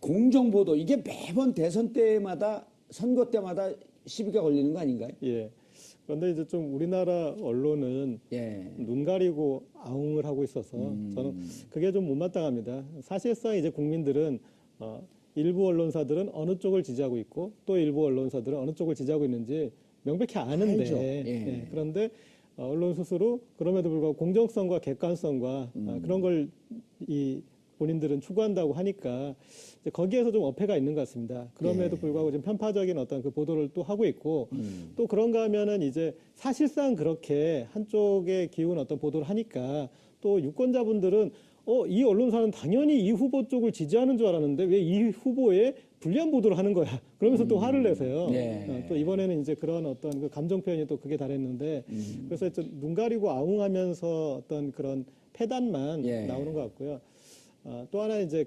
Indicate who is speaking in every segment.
Speaker 1: 공정보도 이게 매번 대선 때마다 선거 때마다 시비가 걸리는 거 아닌가요?
Speaker 2: 예. 그런데 이제 좀 우리나라 언론은
Speaker 1: 예.
Speaker 2: 눈 가리고 아웅을 하고 있어서 저는 그게 좀 못마땅합니다. 사실상 이제 국민들은 일부 언론사들은 어느 쪽을 지지하고 있고 또 일부 언론사들은 어느 쪽을 지지하고 있는지 명백히 아는데
Speaker 1: 알죠. 예.
Speaker 2: 예. 그런데 언론 스스로 그럼에도 불구하고 공정성과 객관성과 그런 걸 이 본인들은 추구한다고 하니까 이제 거기에서 좀 어폐가 있는 것 같습니다. 그럼에도 불구하고 지금 편파적인 어떤 그 보도를 또 하고 있고 또 그런가 하면은 이제 사실상 그렇게 한쪽에 기운 어떤 보도를 하니까 또 유권자분들은 이 언론사는 당연히 이 후보 쪽을 지지하는 줄 알았는데 왜 이 후보에 불리한 보도를 하는 거야. 그러면서 또 화를 내세요.
Speaker 1: 네.
Speaker 2: 또 이번에는 이제 그런 어떤 그 감정 표현이 또 그게 달했는데 그래서 눈 가리고 아웅하면서 어떤 그런 패단만
Speaker 1: 예.
Speaker 2: 나오는 것 같고요. 또 하나 이제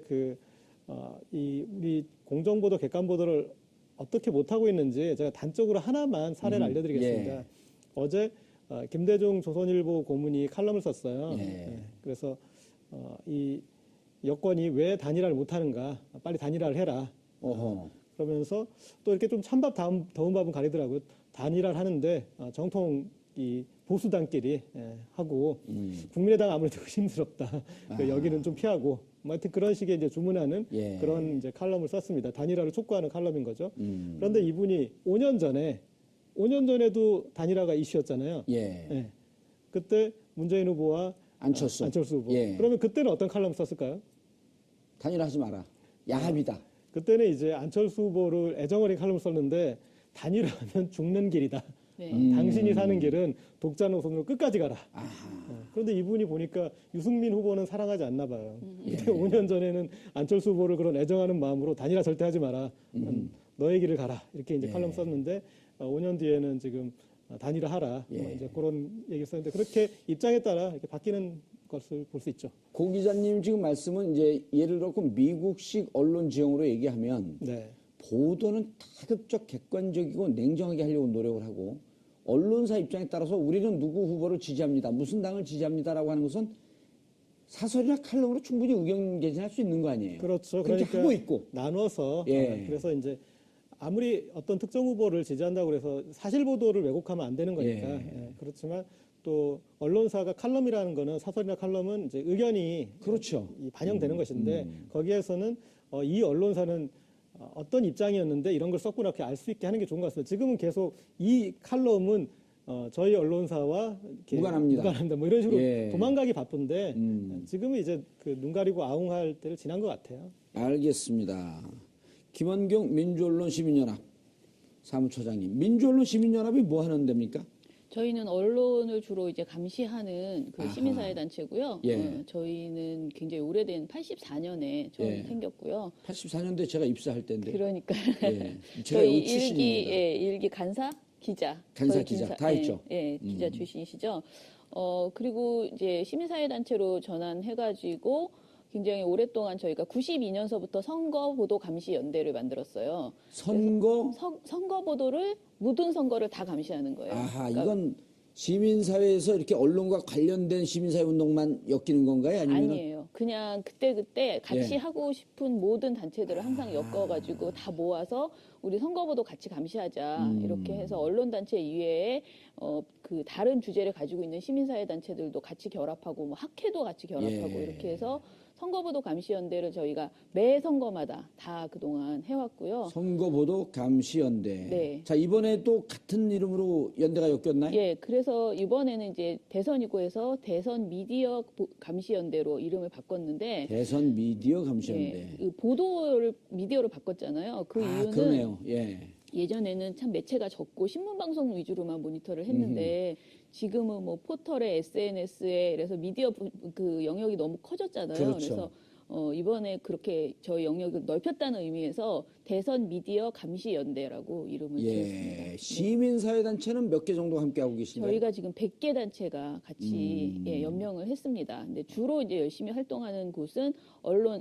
Speaker 2: 이 우리 공정보도 객관보도를 어떻게 못하고 있는지 제가 단적으로 하나만 사례를 알려드리겠습니다.
Speaker 1: 예.
Speaker 2: 어제 김대중 조선일보 고문이 칼럼을 썼어요.
Speaker 1: 예.
Speaker 2: 예, 그래서 이 여권이 왜 단일화를 못하는가 빨리 단일화를 해라.
Speaker 1: 어허.
Speaker 2: 그러면서 또 이렇게 좀 찬밥 더운 밥은 가리더라고요. 단일화를 하는데 정통 이 보수당끼리 하고 국민의당 아무래도 의심스럽다. 여기는 좀 피하고 하여튼 그런 식의 이제 주문하는
Speaker 1: 예.
Speaker 2: 그런 이제 칼럼을 썼습니다. 단일화를 촉구하는 칼럼인 거죠. 그런데 이분이 5년 전에도 단일화가 이슈였잖아요.
Speaker 1: 예.
Speaker 2: 예. 그때 문재인 후보와
Speaker 1: 안철수.
Speaker 2: 후보.
Speaker 1: 예.
Speaker 2: 그러면 그때는 어떤 칼럼 썼을까요?
Speaker 1: 단일화하지 마라. 야합이다.
Speaker 2: 그때는 이제 안철수 후보를 애정어린 칼럼을 썼는데 단일화하면 죽는 길이다.
Speaker 3: 네.
Speaker 2: 당신이 사는 길은 독자 노선으로 끝까지 가라. 그런데 이분이 보니까 유승민 후보는 사랑하지 않나 봐요. 근데 5년 전에는 안철수 후보를 그런 애정하는 마음으로 단일화 절대 하지 마라. 너의 길을 가라. 이렇게 이제 칼럼 썼는데 5년 뒤에는 지금 단일화 하라. 이제 그런 얘기 썼는데 그렇게 입장에 따라 이렇게 바뀌는 것을 볼 수 있죠.
Speaker 1: 고 기자님 지금 말씀은 이제 예를 들어 미국식 언론 지형으로 얘기하면
Speaker 2: 네.
Speaker 1: 보도는 다급적 객관적이고 냉정하게 하려고 노력을 하고 언론사 입장에 따라서 우리는 누구 후보를 지지합니다. 무슨 당을 지지합니다라고 하는 것은 사설이나 칼럼으로 충분히 의견 개진할 수 있는 거 아니에요.
Speaker 2: 그렇죠.
Speaker 1: 그렇게
Speaker 2: 그러니까
Speaker 1: 하고 있고.
Speaker 2: 나눠서
Speaker 1: 예.
Speaker 2: 그래서 이제 아무리 어떤 특정 후보를 지지한다고 해서 사실 보도를 왜곡하면 안 되는 거니까. 예. 그렇지만 또 언론사가 칼럼이라는 거는 사설이나 칼럼은 이제 의견이
Speaker 1: 그렇죠.
Speaker 2: 반영되는 것인데 거기에서는 이 언론사는 어떤 입장이었는데 이런 걸 썼구나 이렇게 알 수 있게 하는 게 좋은 것 같습니다. 지금은 계속 이 칼럼은 저희 언론사와 이렇게 무관합니다. 뭐 이런 식으로
Speaker 1: 예.
Speaker 2: 도망가기 바쁜데 지금은 이제 그 눈 가리고 아웅할 때를 지난 것 같아요.
Speaker 1: 알겠습니다. 김원경 민주언론 시민연합 사무처장님. 민주언론 시민연합이 뭐 하는 데입니까?
Speaker 3: 저희는 언론을 주로 이제 감시하는 그 시민사회 단체고요.
Speaker 1: 예.
Speaker 3: 저희는 굉장히 오래된 84년에 처음
Speaker 1: 예.
Speaker 3: 생겼고요.
Speaker 1: 84년도에 제가 입사할 때인데.
Speaker 3: 그러니까
Speaker 1: 예. 제가
Speaker 3: 저희
Speaker 1: 요 출신입니다.
Speaker 3: 일기 간사 기자.
Speaker 1: 간사
Speaker 3: 저희
Speaker 1: 기자 다 있죠.
Speaker 3: 예, 기자 출신이시죠. 그리고 이제 시민사회 단체로 전환해가지고 굉장히 오랫동안 저희가 92년서부터 선거보도감시연대를 만들었어요. 선거 보도를 모든 선거를 다 감시하는 거예요.
Speaker 1: 아하,
Speaker 3: 그러니까
Speaker 1: 이건 시민사회에서 이렇게 언론과 관련된 시민사회 운동만 엮이는 건가요?
Speaker 3: 아니에요. 그냥 그때 같이 하고 싶은 모든 단체들을 항상 엮어가지고 다 모아서 우리 선거보도 같이 감시하자 이렇게 해서 언론단체 이외에 그 다른 주제를 가지고 있는 시민사회 단체들도 같이 결합하고 뭐 학회도 같이 결합하고 이렇게 해서 선거보도 감시연대를 저희가 매 선거마다 다 그동안 해왔고요.
Speaker 1: 선거보도 감시연대.
Speaker 3: 네.
Speaker 1: 자, 이번에 또 같은 이름으로 연대가 엮였나요?
Speaker 3: 예, 그래서 이번에는 이제 대선이고 해서 대선 미디어 감시연대로 이름을 바꿨는데
Speaker 1: 대선 미디어 감시연대.
Speaker 3: 예, 그 미디어로 바꿨잖아요. 그 이유는
Speaker 1: 그러네요. 예.
Speaker 3: 예전에는 참 매체가 적고 신문 방송 위주로만 모니터를 했는데 지금은 뭐 포털에 SNS에 그래서 미디어 그 영역이 너무 커졌잖아요.
Speaker 1: 그렇죠.
Speaker 3: 그래서 이번에 그렇게 저희 영역을 넓혔다는 의미에서 대선 미디어 감시 연대라고 이름을 지었습니다.
Speaker 1: 시민사회 단체는 몇 개 정도 함께하고 계신가요?
Speaker 3: 저희가 지금 100개 단체가 같이 연명을 했습니다. 근데 주로 이제 열심히 활동하는 곳은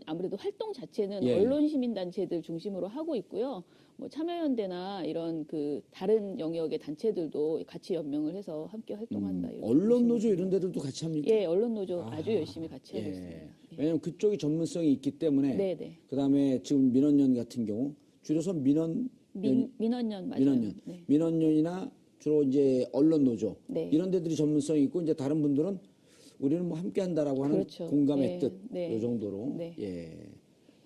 Speaker 3: 아무래도 활동 자체는 언론 시민 단체들 중심으로 하고 있고요. 뭐 참여연대나 이런 그 다른 영역의 단체들도 같이 연명을 해서 함께 활동한다.
Speaker 1: 언론노조 이런 데들도 같이 합니까?
Speaker 3: 예, 언론노조 아주 열심히 같이 하고 있습니다.
Speaker 1: 왜냐하면 그쪽이 전문성이 있기 때문에.
Speaker 3: 네네.
Speaker 1: 그다음에 지금 민원연 같은 경우 줄여서
Speaker 3: 민원연 맞아요.
Speaker 1: 민원연,
Speaker 3: 네.
Speaker 1: 민원연이나 주로 이제 언론 노조
Speaker 3: 네.
Speaker 1: 이런 데들이 전문성이 있고 이제 다른 분들은 우리는 뭐 함께한다라고 하는
Speaker 3: 그렇죠.
Speaker 1: 공감의
Speaker 3: 네.
Speaker 1: 뜻,
Speaker 3: 네.
Speaker 1: 이 정도로.
Speaker 3: 네.
Speaker 1: 예,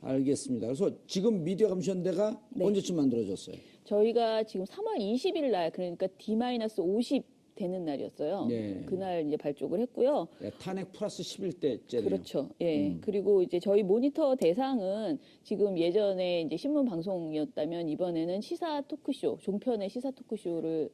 Speaker 1: 알겠습니다. 그래서 지금 미디어 감시연대가
Speaker 3: 네.
Speaker 1: 언제쯤 만들어졌어요?
Speaker 3: 저희가 지금 3월 20일 날 그러니까 D-50 되는 날이었어요.
Speaker 1: 네.
Speaker 3: 그날 이제 발족을 했고요.
Speaker 1: 예, 탄핵 플러스 11대째네요.
Speaker 3: 그렇죠. 예. 그리고 이제 저희 모니터 대상은 지금 예전에 이제 신문 방송이었다면 이번에는 시사 토크쇼, 종편의 시사 토크쇼를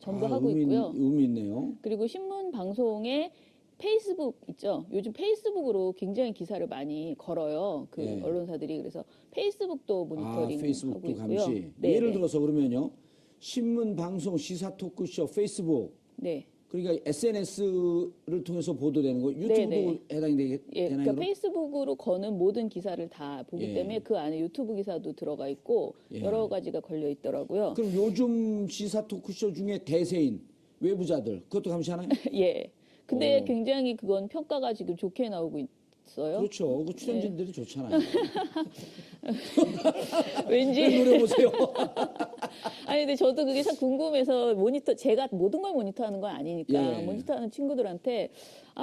Speaker 3: 전부 하고 있고요.
Speaker 1: 의미 있네요.
Speaker 3: 그리고 신문 방송에 페이스북 있죠. 요즘 페이스북으로 굉장히 기사를 많이 걸어요. 그
Speaker 1: 예.
Speaker 3: 언론사들이 그래서 페이스북도 모니터링 하고
Speaker 1: 페이스북도
Speaker 3: 있고요.
Speaker 1: 감시.
Speaker 3: 네,
Speaker 1: 예를
Speaker 3: 네.
Speaker 1: 들어서 그러면요. 신문, 방송, 시사 토크쇼, 페이스북
Speaker 3: 네.
Speaker 1: 그러니까 SNS를 통해서 보도되는 거 유튜브도
Speaker 3: 네.
Speaker 1: 해당이
Speaker 3: 예,
Speaker 1: 되나요?
Speaker 3: 그러니까 페이스북으로 거는 모든 기사를 다 보기
Speaker 1: 예.
Speaker 3: 때문에 그 안에 유튜브 기사도 들어가 있고
Speaker 1: 예.
Speaker 3: 여러 가지가 걸려 있더라고요.
Speaker 1: 그럼 요즘 시사 토크쇼 중에 대세인 외부자들 그것도 감시하나요?
Speaker 3: 예. 근데
Speaker 1: 오.
Speaker 3: 굉장히 그건 평가가 지금 좋게 나오고 있어요.
Speaker 1: 그렇죠. 그 출연진들이 좋잖아요.
Speaker 3: 왠지
Speaker 1: 노래 보세요.
Speaker 3: 아니 근데 저도 그게 참 궁금해서 제가 모든 걸 모니터하는 건 아니니까
Speaker 1: 예.
Speaker 3: 모니터하는 친구들한테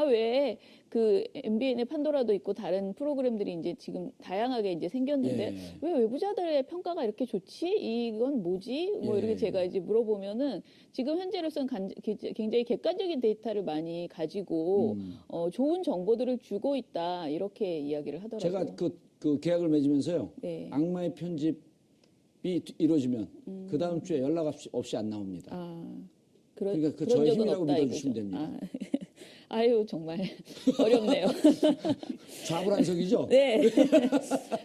Speaker 3: 왜 그 MBN의 판도라도 있고 다른 프로그램들이 이제 지금 다양하게 이제 생겼는데
Speaker 1: 예.
Speaker 3: 왜 외부자들의 평가가 이렇게 좋지? 이건 뭐지? 뭐
Speaker 1: 예.
Speaker 3: 이렇게 제가 이제 물어보면은 지금 현재로서는 굉장히 객관적인 데이터를 많이 가지고 좋은 정보들을 주고 있다 이렇게 이야기를 하더라고요.
Speaker 1: 제가 그 계약을 맺으면서요.
Speaker 3: 네.
Speaker 1: 악마의 편집이 이루어지면 그 다음 주에 연락 없이 안 나옵니다. 그러니까 그
Speaker 3: 그런
Speaker 1: 저의
Speaker 3: 적은
Speaker 1: 힘이라고
Speaker 3: 없다,
Speaker 1: 믿어주시면
Speaker 3: 이거죠.
Speaker 1: 됩니다.
Speaker 3: 아유 정말 어렵네요.
Speaker 1: 좌불안석이죠?
Speaker 3: 네.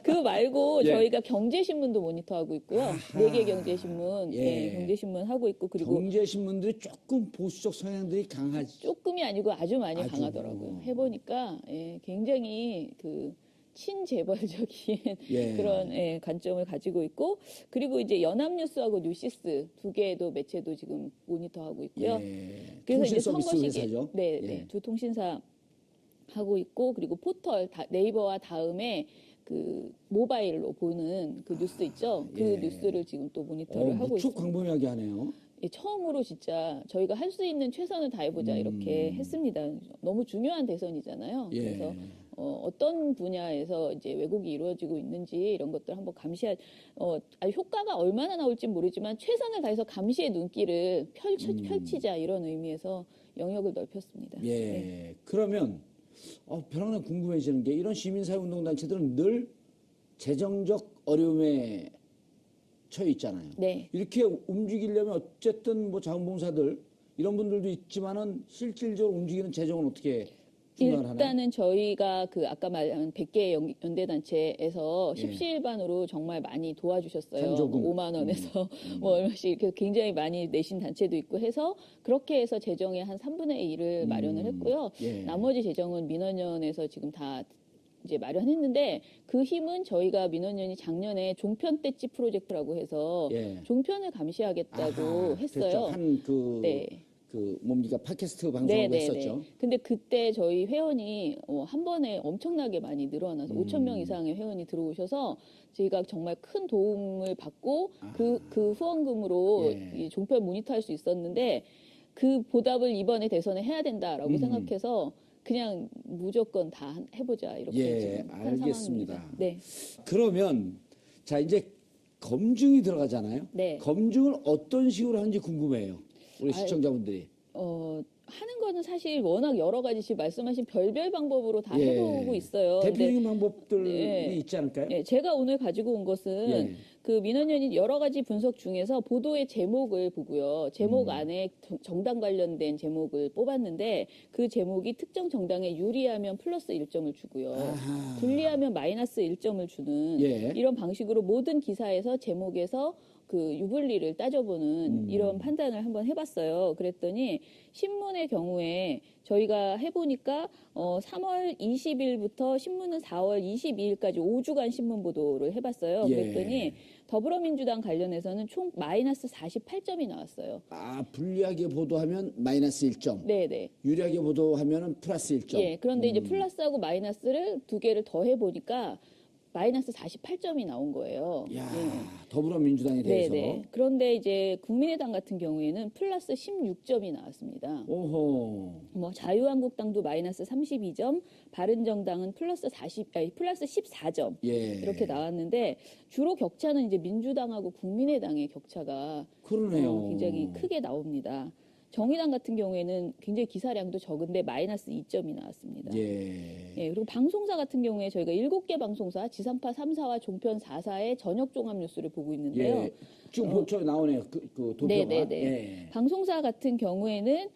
Speaker 3: 그거 말고
Speaker 1: 예.
Speaker 3: 저희가 경제신문도 모니터하고 있고요. 네 개 경제신문,
Speaker 1: 예.
Speaker 3: 경제신문 하고 있고 그리고
Speaker 1: 경제신문들이 조금 보수적 성향들이 강하지.
Speaker 3: 조금이 아니고 아주 많이
Speaker 1: 아주.
Speaker 3: 강하더라고요. 해보니까 굉장히 그 친재벌적인
Speaker 1: 예.
Speaker 3: 그런 관점을 가지고 있고 그리고 이제 연합뉴스하고 뉴시스 두 개도 매체도 지금 모니터하고 있고요.
Speaker 1: 예.
Speaker 3: 그래서 이제
Speaker 1: 통신 서비스
Speaker 3: 선거 시기에
Speaker 1: 회사죠.
Speaker 3: 네,
Speaker 1: 예.
Speaker 3: 네, 두 통신사 하고 있고 그리고 포털 네이버와 다음에 그 모바일로 보는 그 뉴스 있죠. 그
Speaker 1: 예.
Speaker 3: 뉴스를 지금 또 모니터를 하고
Speaker 1: 무척
Speaker 3: 있습니다.
Speaker 1: 광범위하게 하네요.
Speaker 3: 예, 처음으로 진짜 저희가 할 수 있는 최선을 다해보자 이렇게 했습니다. 너무 중요한 대선이잖아요.
Speaker 1: 예.
Speaker 3: 그래서 어떤 분야에서 이제 왜곡이 이루어지고 있는지 이런 것들 한번 효과가 얼마나 나올지 모르지만 최선을 다해서 감시의 눈길을 펼치자 이런 의미에서 영역을 넓혔습니다.
Speaker 1: 예.
Speaker 3: 네.
Speaker 1: 그러면 벼랑나 궁금해지는 게 이런 시민사회운동단체들은 늘 재정적 어려움에 처해 있잖아요.
Speaker 3: 네.
Speaker 1: 이렇게 움직이려면 어쨌든 뭐 자원봉사들 이런 분들도 있지만은 실질적으로 움직이는 재정은 어떻게 충당을 하나요?
Speaker 3: 일단은 저희가 그 아까 말한 100개 연대단체에서
Speaker 1: 예.
Speaker 3: 십시일반으로 정말 많이 도와주셨어요.
Speaker 1: 현조금.
Speaker 3: 5만 원에서 뭐 얼마씩 이렇게 굉장히 많이 내신 단체도 있고 해서 그렇게 해서 재정의 한 3분의 1을 마련을 했고요.
Speaker 1: 예.
Speaker 3: 나머지 재정은 민원연에서 지금 다 이제 마련했는데 그 힘은 저희가 민원연이 작년에 종편 떼찌 프로젝트라고 해서
Speaker 1: 예.
Speaker 3: 종편을 감시하겠다고
Speaker 1: 아하,
Speaker 3: 했어요.
Speaker 1: 됐죠.
Speaker 3: 네.
Speaker 1: 그 뭡니까 팟캐스트 방송하고 했었죠.
Speaker 3: 근데 그때 저희 회원이 한 번에 엄청나게 많이 늘어나서 5천 명 이상의 회원이 들어오셔서 저희가 정말 큰 도움을 받고 그 후원금으로
Speaker 1: 예.
Speaker 3: 이 종편 모니터할 수 있었는데 그 보답을 이번에 대선에 해야 된다라고 생각해서 그냥 무조건 다 해보자 이렇게
Speaker 1: 예,
Speaker 3: 지금 한
Speaker 1: 알겠습니다.
Speaker 3: 상황입니다. 네.
Speaker 1: 그러면 자 이제 검증이 들어가잖아요.
Speaker 3: 네.
Speaker 1: 검증을 어떤 식으로 하는지 궁금해요. 우리 시청자분들이.
Speaker 3: 하는 거는 사실 워낙 여러 가지 지금 말씀하신 별별 방법으로 다
Speaker 1: 예.
Speaker 3: 해보고 있어요.
Speaker 1: 대표적인 방법들이
Speaker 3: 네.
Speaker 1: 있지 않을까요?
Speaker 3: 네, 제가 오늘 가지고 온 것은
Speaker 1: 예.
Speaker 3: 그 민원연이 여러 가지 분석 중에서 보도의 제목을 보고요. 제목 안에 정당 관련된 제목을 뽑았는데 그 제목이 특정 정당에 유리하면 플러스 1점을 주고요. 불리하면 마이너스 1점을 주는
Speaker 1: 예.
Speaker 3: 이런 방식으로 모든 기사에서 제목에서 그 유불리를 따져보는 이런 판단을 한번 해봤어요. 그랬더니 신문의 경우에 저희가 해보니까 3월 20일부터 신문은 4월 22일까지 5주간 신문 보도를 해봤어요.
Speaker 1: 예.
Speaker 3: 그랬더니 더불어민주당 관련해서는 총 마이너스 48점이 나왔어요.
Speaker 1: 아, 불리하게 보도하면 마이너스 1점.
Speaker 3: 네네.
Speaker 1: 유리하게 보도하면은 플러스 1점.
Speaker 3: 예. 그런데 이제 플러스하고 마이너스를 두 개를 더해 보니까 마이너스 48점이 나온 거예요.
Speaker 1: 야,
Speaker 3: 예.
Speaker 1: 더불어민주당에 대해서.
Speaker 3: 네네. 그런데 이제 국민의당 같은 경우에는 플러스 16점이 나왔습니다.
Speaker 1: 오호.
Speaker 3: 뭐 자유한국당도 마이너스 32점, 바른정당은 플러스 14점
Speaker 1: 예.
Speaker 3: 이렇게 나왔는데 주로 격차는 이제 민주당하고 국민의당의 격차가
Speaker 1: 그러네요.
Speaker 3: 굉장히 크게 나옵니다. 정의당 같은 경우에는 굉장히 기사량도 적은데 마이너스 2점이 나왔습니다.
Speaker 1: 예.
Speaker 3: 예, 그리고 방송사 같은 경우에 저희가 7개 방송사, 지상파 3사와 종편 4사의 저녁 종합 뉴스를 보고 있는데요.
Speaker 1: 예. 지금 저 나오네요. 그 도표가.
Speaker 3: 네네네.
Speaker 1: 예.
Speaker 3: 방송사 같은 경우에는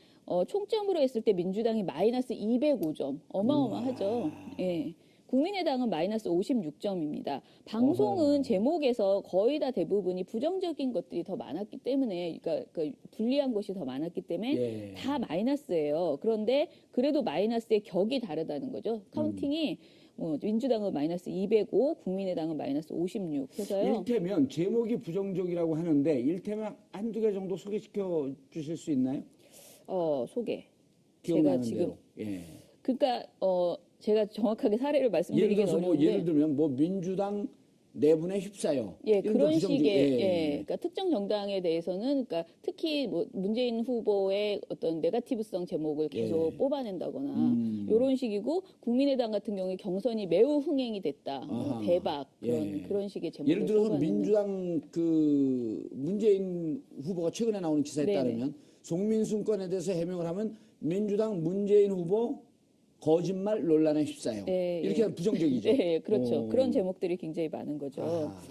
Speaker 3: 총점으로 했을 때 민주당이 마이너스 205점. 어마어마하죠. 예. 국민의당은 마이너스 56점입니다. 방송은 제목에서 거의 다 대부분이 부정적인 것들이 더 많았기 때문에, 그러니까 불리한 것이 더 많았기 때문에
Speaker 1: 예.
Speaker 3: 다 마이너스예요. 그런데 그래도 마이너스의 격이 다르다는 거죠. 카운팅이 민주당은 마이너스 205, 국민의당은 마이너스 56 해서요.
Speaker 1: 일테면 제목이 부정적이라고 하는데 일테면 한두 개 정도 소개시켜 주실 수 있나요?
Speaker 3: 소개.
Speaker 1: 기억나는
Speaker 3: 제가 지금
Speaker 1: 대로. 예.
Speaker 3: 그러니까 제가 정확하게 사례를
Speaker 1: 예를
Speaker 3: 말씀드리긴
Speaker 1: 들어서
Speaker 3: 어려운데
Speaker 1: 예를 들면 민주당 내분에 휩싸여.
Speaker 3: 예,
Speaker 1: 이런
Speaker 3: 그런
Speaker 1: 거 부정적-
Speaker 3: 식의 그러니까 특정 정당에 대해서는 그러니까 특히 뭐 문재인 후보의 어떤 네거티브성 제목을 계속
Speaker 1: 예.
Speaker 3: 뽑아낸다거나 이런 식이고 국민의당 같은 경우에 경선이 매우 흥행이 됐다,
Speaker 1: 아하.
Speaker 3: 대박
Speaker 1: 예.
Speaker 3: 그런 식의 제목을
Speaker 1: 예를 들어서
Speaker 3: 뽑아내는.
Speaker 1: 민주당 그 문재인 후보가 최근에 나오는 기사에
Speaker 3: 네네.
Speaker 1: 따르면 송민순 건에 대해서 해명을 하면 민주당 문재인 후보 거짓말 논란에 휩싸여.
Speaker 3: 네,
Speaker 1: 이렇게 하면 부정적이죠.
Speaker 3: 네, 그렇죠.
Speaker 1: 오.
Speaker 3: 그런 제목들이 굉장히 많은 거죠.
Speaker 1: 아.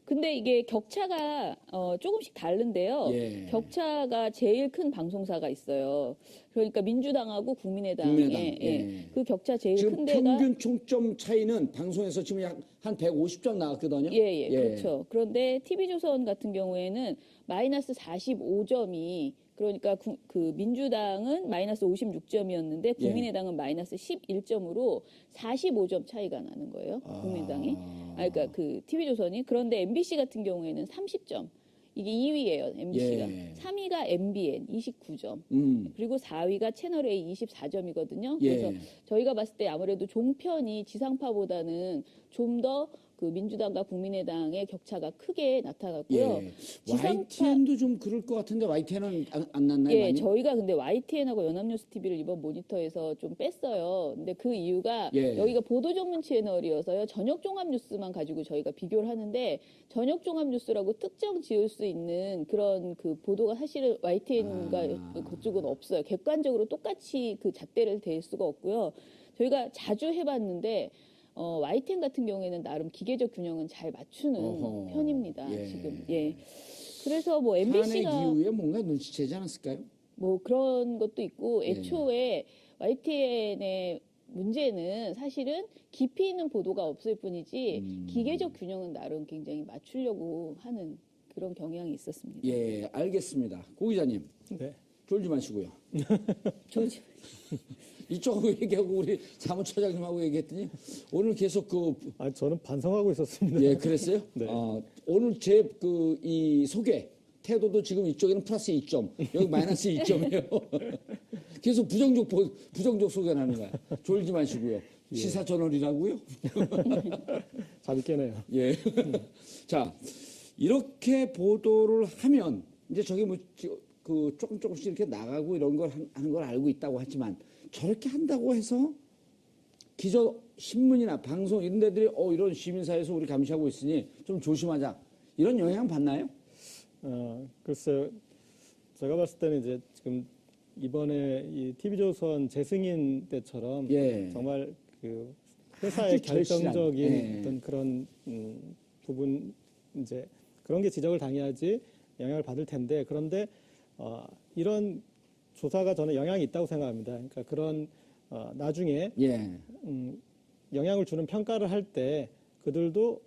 Speaker 3: 근데 이게 격차가 조금씩 다른데요.
Speaker 1: 예.
Speaker 3: 격차가 제일 큰 방송사가 있어요. 그러니까 민주당하고 국민의당의
Speaker 1: 국민의당,
Speaker 3: 예.
Speaker 1: 예.
Speaker 3: 그 격차 제일
Speaker 1: 지금
Speaker 3: 큰 데가
Speaker 1: 평균 총점 차이는 방송에서 지금 약 한 150점 나왔거든요.
Speaker 3: 예, 그렇죠. 그런데 TV조선 같은 경우에는 마이너스 45점이 그러니까 그 민주당은 마이너스 56점이었는데 국민의당은 마이너스 11점으로 45점 차이가 나는 거예요. 국민의당이. 그러니까 그 TV조선이. 그런데 MBC 같은 경우에는 30점. 이게 2위예요, MBC가.
Speaker 1: 예.
Speaker 3: 3위가 MBN 29점. 그리고 4위가 채널A 24점이거든요.
Speaker 1: 예.
Speaker 3: 그래서 저희가 봤을 때 아무래도 종편이 지상파보다는 좀 더 그 민주당과 국민의당의 격차가 크게 나타났고요.
Speaker 1: 예. YTN도 좀 그럴 것 같은데 YTN은 안 났나요?
Speaker 3: 예,
Speaker 1: 많이?
Speaker 3: 저희가 근데 YTN하고 연합뉴스 TV를 이번 모니터에서 좀 뺐어요. 근데 그 이유가
Speaker 1: 예.
Speaker 3: 여기가 보도 전문 채널이어서요. 저녁 종합 뉴스만 가지고 저희가 비교를 하는데 저녁 종합 뉴스라고 특정 지을 수 있는 그런 그 보도가 사실은 YTN과 그쪽은 없어요. 객관적으로 똑같이 그 잣대를 댈 수가 없고요. 저희가 자주 해봤는데 YTN 같은 경우에는 나름 기계적 균형은 잘 맞추는
Speaker 1: 어허.
Speaker 3: 편입니다.
Speaker 1: 예.
Speaker 3: 지금 예. 그래서 뭐
Speaker 1: 탄핵
Speaker 3: MBC가
Speaker 1: 이후에 뭔가 눈치채지 않았을까요?
Speaker 3: 뭐 그런 것도 있고
Speaker 1: 예.
Speaker 3: 애초에 YTN의 문제는 사실은 깊이 있는 보도가 없을 뿐이지 기계적 균형은 나름 굉장히 맞추려고 하는 그런 경향이 있었습니다.
Speaker 1: 예, 알겠습니다. 고 기자님,
Speaker 2: 네.
Speaker 1: 졸지 마시고요.
Speaker 3: 조지.
Speaker 1: 이쪽하고 얘기하고 우리 사무처장님하고 얘기했더니 오늘 계속
Speaker 2: 저는 반성하고 있었습니다.
Speaker 1: 예, 그랬어요?
Speaker 2: 네.
Speaker 1: 오늘 제 이 소개 태도도 지금 이쪽에는 플러스 2점, 여기 마이너스 2점이에요. 계속 부정적 소개를 하는 거야. 졸지 마시고요. 시사 저널이라고요?
Speaker 2: 잠이 깨네요.
Speaker 1: 예. 자, 이렇게 보도를 하면 이제 저기 조금씩 이렇게 나가고 이런 걸 하는 걸 알고 있다고 하지만 저렇게 한다고 해서 기저 신문이나 방송 이런 데들이 이런 시민사회에서 우리 감시하고 있으니 좀 조심하자 이런 영향 받나요?
Speaker 2: 글쎄요. 제가 봤을 때는 이제 지금 이번에 이 TV조선 재승인 때처럼
Speaker 1: 예.
Speaker 2: 정말 그 회사의
Speaker 1: 아주 절실한,
Speaker 2: 결정적인
Speaker 1: 예.
Speaker 2: 어떤 그런 부분 이제 그런 게 지적을 당해야지 영향을 받을 텐데 그런데 이런 조사가 저는 영향이 있다고 생각합니다. 그러니까 그런 나중에
Speaker 1: 예.
Speaker 2: 영향을 주는 평가를 할 때 그들도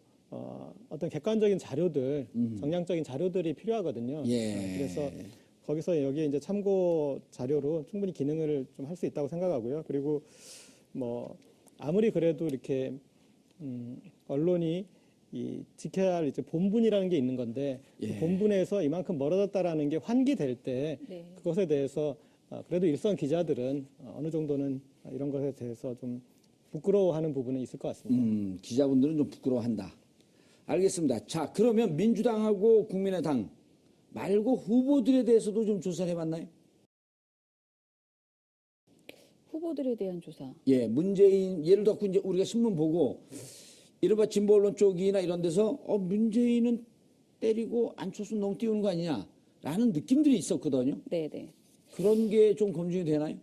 Speaker 2: 어떤 객관적인 자료들, 정량적인 자료들이 필요하거든요.
Speaker 1: 예.
Speaker 2: 그래서 거기서 여기에 이제 참고 자료로 충분히 기능을 좀 할 수 있다고 생각하고요. 그리고 뭐 아무리 그래도 이렇게 언론이 이 지켜야 할 이제 본분이라는 게 있는 건데 그
Speaker 1: 예.
Speaker 2: 본분에서 이만큼 멀어졌다라는 게 환기될 때
Speaker 3: 네.
Speaker 2: 그것에 대해서 그래도 일선 기자들은 어느 정도는 이런 것에 대해서 좀 부끄러워하는 부분은 있을 것 같습니다.
Speaker 1: 기자분들은 좀 부끄러워한다. 알겠습니다. 자, 그러면 민주당하고 국민의당 말고 후보들에 대해서도 좀 조사를 해봤나요?
Speaker 3: 후보들에 대한 조사.
Speaker 1: 예, 문재인 예를 들어 이제 우리가 신문 보고 이른바 진보 언론 쪽이나 이런 데서 문재인은 때리고 안철수 너무 띄우는 거 아니냐라는 느낌들이 있었거든요.
Speaker 3: 네네.
Speaker 1: 그런 게 좀 검증이 되나요?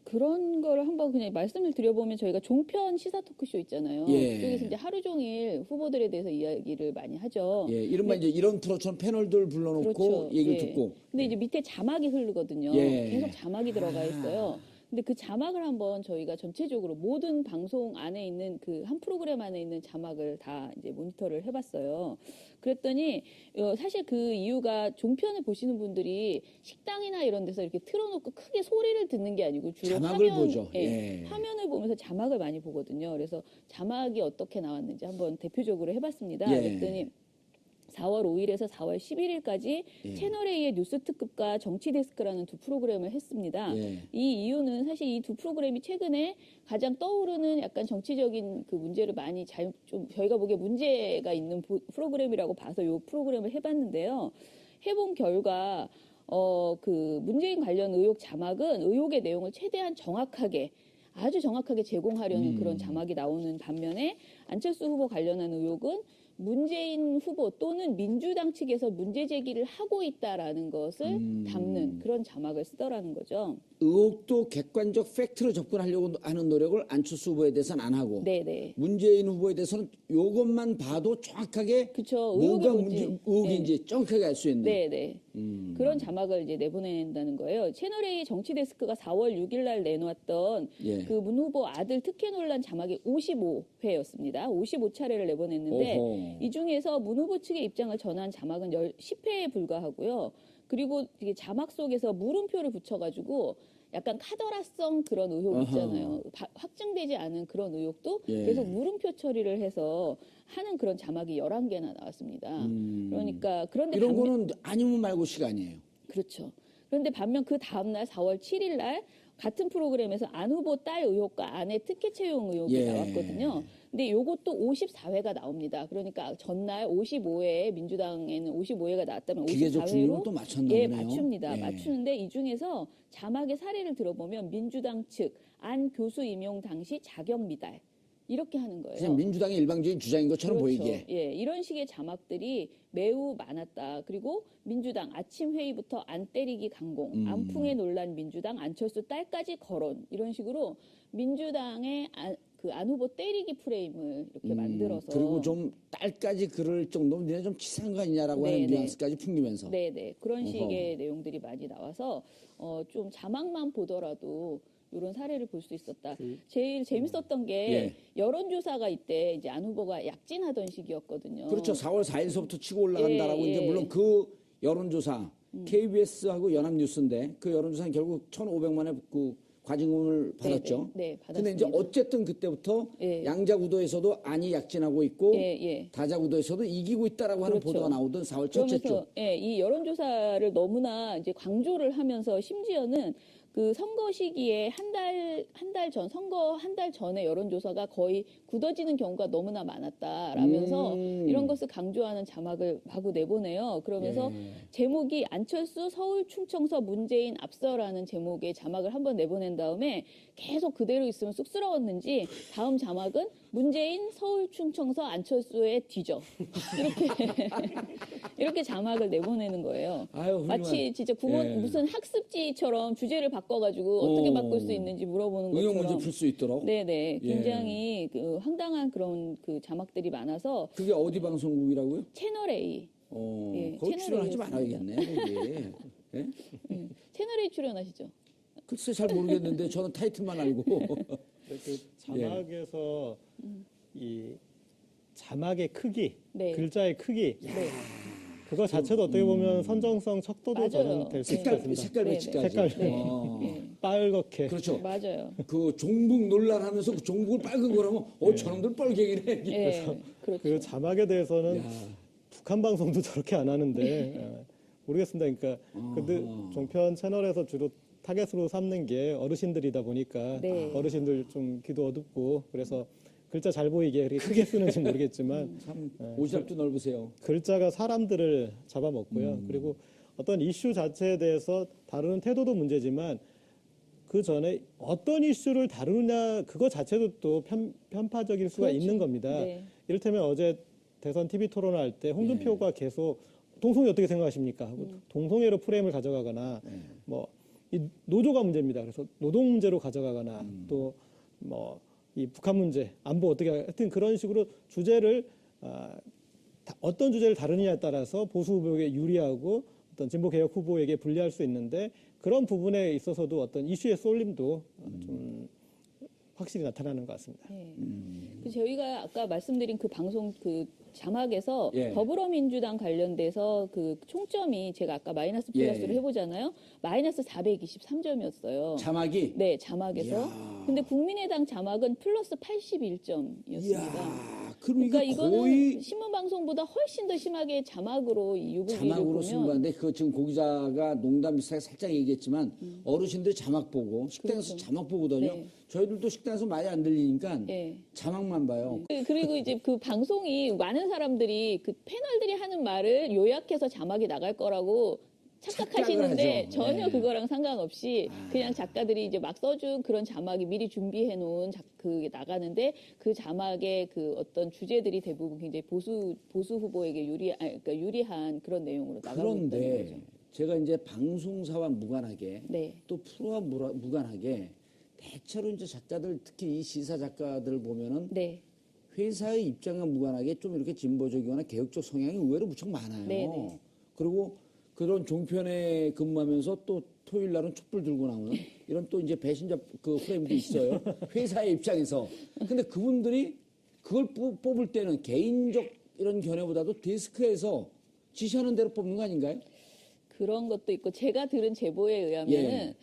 Speaker 3: 그런 거를 한번 그냥 말씀을 드려보면 저희가 종편 시사 토크쇼 있잖아요.
Speaker 1: 예.
Speaker 3: 그쪽에서 이제 하루 종일 후보들에 대해서 이야기를 많이 하죠.
Speaker 1: 예, 이른바 이제 이런 프로처럼 패널들 불러놓고
Speaker 3: 그렇죠.
Speaker 1: 얘기를
Speaker 3: 예.
Speaker 1: 듣고.
Speaker 3: 근데 이제 밑에 자막이 흐르거든요.
Speaker 1: 예.
Speaker 3: 계속 자막이 들어가 있어요. 근데 그 자막을 한번 저희가 전체적으로 모든 방송 안에 있는 그 한 프로그램 안에 있는 자막을 다 이제 모니터를 해봤어요. 그랬더니 사실 그 이유가 종편을 보시는 분들이 식당이나 이런 데서 이렇게 틀어놓고 크게 소리를 듣는 게 아니고 주로
Speaker 1: 자막을 보죠. 예.
Speaker 3: 화면을 보면서 자막을 많이 보거든요. 그래서 자막이 어떻게 나왔는지 한번 대표적으로 해봤습니다.
Speaker 1: 예.
Speaker 3: 그랬더니 4월 5일에서 4월 11일까지
Speaker 1: 예.
Speaker 3: 채널A의 뉴스 특급과 정치 데스크라는 두 프로그램을 했습니다.
Speaker 1: 예.
Speaker 3: 이 이유는 사실 이 두 프로그램이 최근에 가장 떠오르는 약간 정치적인 그 문제를 많이 좀 저희가 보기에 문제가 있는 프로그램이라고 봐서 이 프로그램을 해봤는데요. 해본 결과 그 문재인 관련 의혹 자막은 의혹의 내용을 최대한 정확하게 아주 정확하게 제공하려는 그런 자막이 나오는 반면에 안철수 후보 관련한 의혹은 문재인 후보 또는 민주당 측에서 문제 제기를 하고 있다라는 것을 담는 그런 자막을 쓰더라는 거죠.
Speaker 1: 의혹도 객관적 팩트로 접근하려고 하는 노력을 안철수 후보에 대해서는 안 하고
Speaker 3: 네네.
Speaker 1: 문재인 후보에 대해서는 이것만 봐도 정확하게
Speaker 3: 그쵸.
Speaker 1: 뭐가
Speaker 3: 뭔지.
Speaker 1: 의혹인지 정확하게 알 수 있는.
Speaker 3: 네네. 그런 자막을 이제 내보낸다는 거예요. 채널A 정치 데스크가 4월 6일 날 내놓았던
Speaker 1: 예.
Speaker 3: 그 문 후보 아들 특혜 논란 자막이 55회였습니다. 55차례를 내보냈는데
Speaker 1: 어허.
Speaker 3: 이 중에서 문 후보 측의 입장을 전한 자막은 10회에 불과하고요. 그리고 이게 자막 속에서 물음표를 붙여가지고 약간 카더라성 그런 의혹 있잖아요. 확정되지 않은 그런 의혹도
Speaker 1: 예.
Speaker 3: 계속 물음표 처리를 해서 하는 그런 자막이 11개나 나왔습니다. 그러니까 그런데
Speaker 1: 이런 거는 아니면 말고 시간이에요.
Speaker 3: 그렇죠. 그런데 반면 그 다음날 4월 7일 날 같은 프로그램에서 안 후보 딸 의혹과 아내 특혜 채용 의혹이
Speaker 1: 예.
Speaker 3: 나왔거든요. 근데 요것도 54회가 나옵니다. 그러니까 전날 55회에 민주당에는 55회가 나왔다면
Speaker 1: 기계적 중립을
Speaker 3: 54회로
Speaker 1: 또 맞췄나
Speaker 3: 예,
Speaker 1: 보네요.
Speaker 3: 맞춥니다.
Speaker 1: 예.
Speaker 3: 맞추는데 이 중에서 자막의 사례를 들어보면 민주당 측 안 교수 임용 당시 자격 미달 이렇게 하는 거예요.
Speaker 1: 그냥 민주당의 일방적인 주장인 것처럼
Speaker 3: 그렇죠.
Speaker 1: 보이게.
Speaker 3: 예, 이런 식의 자막들이 매우 많았다. 그리고 민주당 아침 회의부터 안 때리기 강공, 안풍에 놀란 민주당 안철수 딸까지 거론 이런 식으로 민주당의 안 후보 때리기 프레임을 이렇게 만들어서
Speaker 1: 그리고 좀 딸까지 그럴 정도면 니네 좀 치사한 거 아니냐라고 하는
Speaker 3: 네네.
Speaker 1: 뉘앙스까지 풍기면서.
Speaker 3: 네네 그런
Speaker 1: 어허.
Speaker 3: 식의 내용들이 많이 나와서 좀 자막만 보더라도 이런 사례를 볼 수 있었다. 제일 재밌었던 게
Speaker 1: 예.
Speaker 3: 여론조사가 이때 이제 안 후보가 약진하던 시기였거든요.
Speaker 1: 그렇죠. 4월 4일서부터 치고 올라간다라고
Speaker 3: 예,
Speaker 1: 이제
Speaker 3: 예.
Speaker 1: 물론 그 여론조사 KBS하고 연합뉴스인데 그 여론조사는 결국 1,500만의 그 과징금을 받았죠.
Speaker 3: 네,
Speaker 1: 근데 이제
Speaker 3: 받았습니다.
Speaker 1: 어쨌든 그때부터
Speaker 3: 예.
Speaker 1: 양자구도에서도 안이 약진하고 있고
Speaker 3: 예.
Speaker 1: 다자구도에서도 이기고 있다라고 하는
Speaker 3: 그렇죠.
Speaker 1: 보도가 나오던 4월 첫째 주.
Speaker 3: 그러면서 이 여론조사를 너무나 이제 강조를 하면서 심지어는 그 선거 시기에 한 달 전, 선거 한 달 전에 여론조사가 거의 굳어지는 경우가 너무나 많았다라면서 이런 것을 강조하는 자막을 마구 내보내요. 그러면서 제목이 안철수 서울 충청서 문재인 앞서라는 제목의 자막을 한번 내보낸 다음에 계속 그대로 있으면 쑥스러웠는지 다음 자막은 문재인 서울 충청서 안철수의 뒤져. 이렇게 자막을 내보내는 거예요.
Speaker 1: 아유, 훌륭한.
Speaker 3: 마치 진짜
Speaker 1: 예.
Speaker 3: 무슨 학습지처럼 주제를 바꿔가지고 어떻게 바꿀 수 있는지 물어보는
Speaker 1: 응용
Speaker 3: 것처럼.
Speaker 1: 문제 풀 수 있도록.
Speaker 3: 네네.
Speaker 1: 예.
Speaker 3: 굉장히 그 황당한 그런 그 자막들이 많아서
Speaker 1: 그게 어디 방송국이라고요?
Speaker 3: 채널 A. 예,
Speaker 1: 거기 출연하지
Speaker 3: 채널
Speaker 1: 말아야겠네. 거기. 예?
Speaker 3: 채널 A 출연하시죠?
Speaker 1: 글쎄 잘 모르겠는데 저는 타이틀만 알고.
Speaker 2: 그 자막에서 이 자막의 크기,
Speaker 3: 네.
Speaker 2: 글자의 크기
Speaker 3: 네.
Speaker 2: 그거 자체도 어떻게 보면 선정성 척도도
Speaker 3: 맞아요.
Speaker 2: 저는 될 수 있습니다.
Speaker 1: 색깔
Speaker 3: 네,
Speaker 1: 배치까지.
Speaker 2: 색깔.
Speaker 3: 네.
Speaker 2: 빨갛게.
Speaker 1: 그렇죠.
Speaker 3: 맞아요.
Speaker 1: 그 종북 논란하면서 그 종북을 빨간 거라면 저놈들 빨갱이네.
Speaker 3: 예, 그렇죠.
Speaker 2: 그 자막에 대해서는
Speaker 1: 야.
Speaker 2: 북한 방송도 저렇게 안 하는데 모르겠습니다. 그러니까 근데 종편 채널에서 주로 타겟으로 삼는 게 어르신들이다 보니까
Speaker 3: 네.
Speaker 2: 어르신들 좀 귀도 어둡고 그래서 글자 잘 보이게 그렇게 크게 쓰는지 모르겠지만
Speaker 1: 참 오지랖도 넓으세요.
Speaker 2: 글자가 사람들을 잡아먹고요. 그리고 어떤 이슈 자체에 대해서 다루는 태도도 문제지만 그 전에 어떤 이슈를 다루느냐 그거 자체도 또 편파적일 수가
Speaker 3: 그렇죠.
Speaker 2: 있는 겁니다.
Speaker 3: 네.
Speaker 2: 이를테면 어제 대선 TV 토론할 때 홍준표가 계속 동성애 어떻게 생각하십니까? 하고 동성애로 프레임을 가져가거나 뭐 이 노조가 문제입니다. 그래서 노동 문제로 가져가거나 또 뭐 이 북한 문제, 안보 어떻게 하여튼 그런 식으로 주제를 어떤 주제를 다루느냐에 따라서 보수 후보에게 유리하고 어떤 진보 개혁 후보에게 불리할 수 있는데 그런 부분에 있어서도 어떤 이슈의 쏠림도 좀 확실히 나타나는 것 같습니다.
Speaker 3: 네. 그 저희가 아까 말씀드린 그 방송 그 자막에서
Speaker 1: 예.
Speaker 3: 더불어민주당 관련돼서 그 총점이 제가 아까 마이너스 플러스를
Speaker 1: 예.
Speaker 3: 해보잖아요. 마이너스 423점이었어요.
Speaker 1: 자막이.
Speaker 3: 네, 자막에서.
Speaker 1: 이야.
Speaker 3: 근데 국민의당 자막은 플러스 81점이었습니다.
Speaker 1: 이야, 그럼
Speaker 3: 그러니까
Speaker 1: 이거
Speaker 3: 이거는
Speaker 1: 거의
Speaker 3: 신문 방송보다 훨씬 더 심하게 자막으로 이 유불리를
Speaker 1: 자막으로
Speaker 3: 보면
Speaker 1: 승부하는데 그 지금 고 기자가 농담 비슷하게 살짝 얘기했지만 어르신들이 자막 보고 식당에서
Speaker 3: 그렇죠.
Speaker 1: 자막 보거든요.
Speaker 3: 네.
Speaker 1: 저희들도 식당에서 많이 안 들리니까
Speaker 3: 예.
Speaker 1: 자막만 봐요.
Speaker 3: 그리고 이제 그 방송이 많은 사람들이 그 패널들이 하는 말을 요약해서 자막이 나갈 거라고 착각하시는데
Speaker 1: 착각을 하죠.
Speaker 3: 전혀
Speaker 1: 네.
Speaker 3: 그거랑 상관없이 그냥 작가들이 이제 막 써준 그런 자막이 미리 준비해 놓은 그게 나가는데 그 자막의 그 어떤 주제들이 대부분 굉장히 보수 후보에게 그러니까 유리한 그런 내용으로 나가고 있다는
Speaker 1: 그런데
Speaker 3: 거죠.
Speaker 1: 제가 이제 방송사와 무관하게
Speaker 3: 네.
Speaker 1: 또 프로와 무관하게 대체로 이제 작가들 특히 이 시사 작가들 보면은
Speaker 3: 네.
Speaker 1: 회사의 입장과 무관하게 좀 이렇게 진보적이거나 개혁적 성향이 의외로 무척 많아요.
Speaker 3: 네네.
Speaker 1: 그리고 그런 종편에 근무하면서 또 토요일 날은 촛불 들고 나오는 이런 또 이제 배신자 그 프레임도 있어요. 회사의 입장에서. 근데 그분들이 그걸 뽑을 때는 개인적 이런 견해보다도 데스크에서 지시하는 대로 뽑는 거 아닌가요?
Speaker 3: 그런 것도 있고 제가 들은 제보에 의하면은
Speaker 1: 예.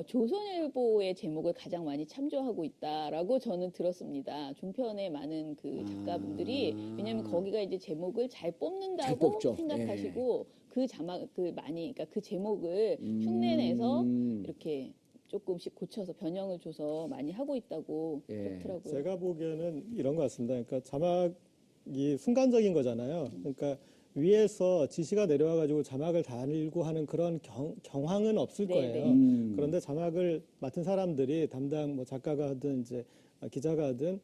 Speaker 3: 조선일보의 제목을 가장 많이 참조하고 있다라고 저는 들었습니다. 종편의 많은 그 작가분들이 왜냐하면 거기가 이제 제목을 잘
Speaker 1: 잘
Speaker 3: 뽑는다고
Speaker 1: 뽑죠.
Speaker 3: 생각하시고 그 자막 그 많이 그러니까 그 제목을 흉내내서 이렇게 조금씩 고쳐서 변형을 줘서 많이 하고 있다고
Speaker 1: 예.
Speaker 3: 그렇더라고요.
Speaker 2: 제가 보기에는 이런 것 같습니다. 그러니까 자막이 순간적인 거잖아요. 그러니까 위에서 지시가 내려와가지고 자막을 달고 하는 그런 경황은 없을
Speaker 3: 네,
Speaker 2: 거예요.
Speaker 3: 네.
Speaker 2: 그런데 자막을 맡은 사람들이 담당 뭐 작가가 하든 이제 기자가 하든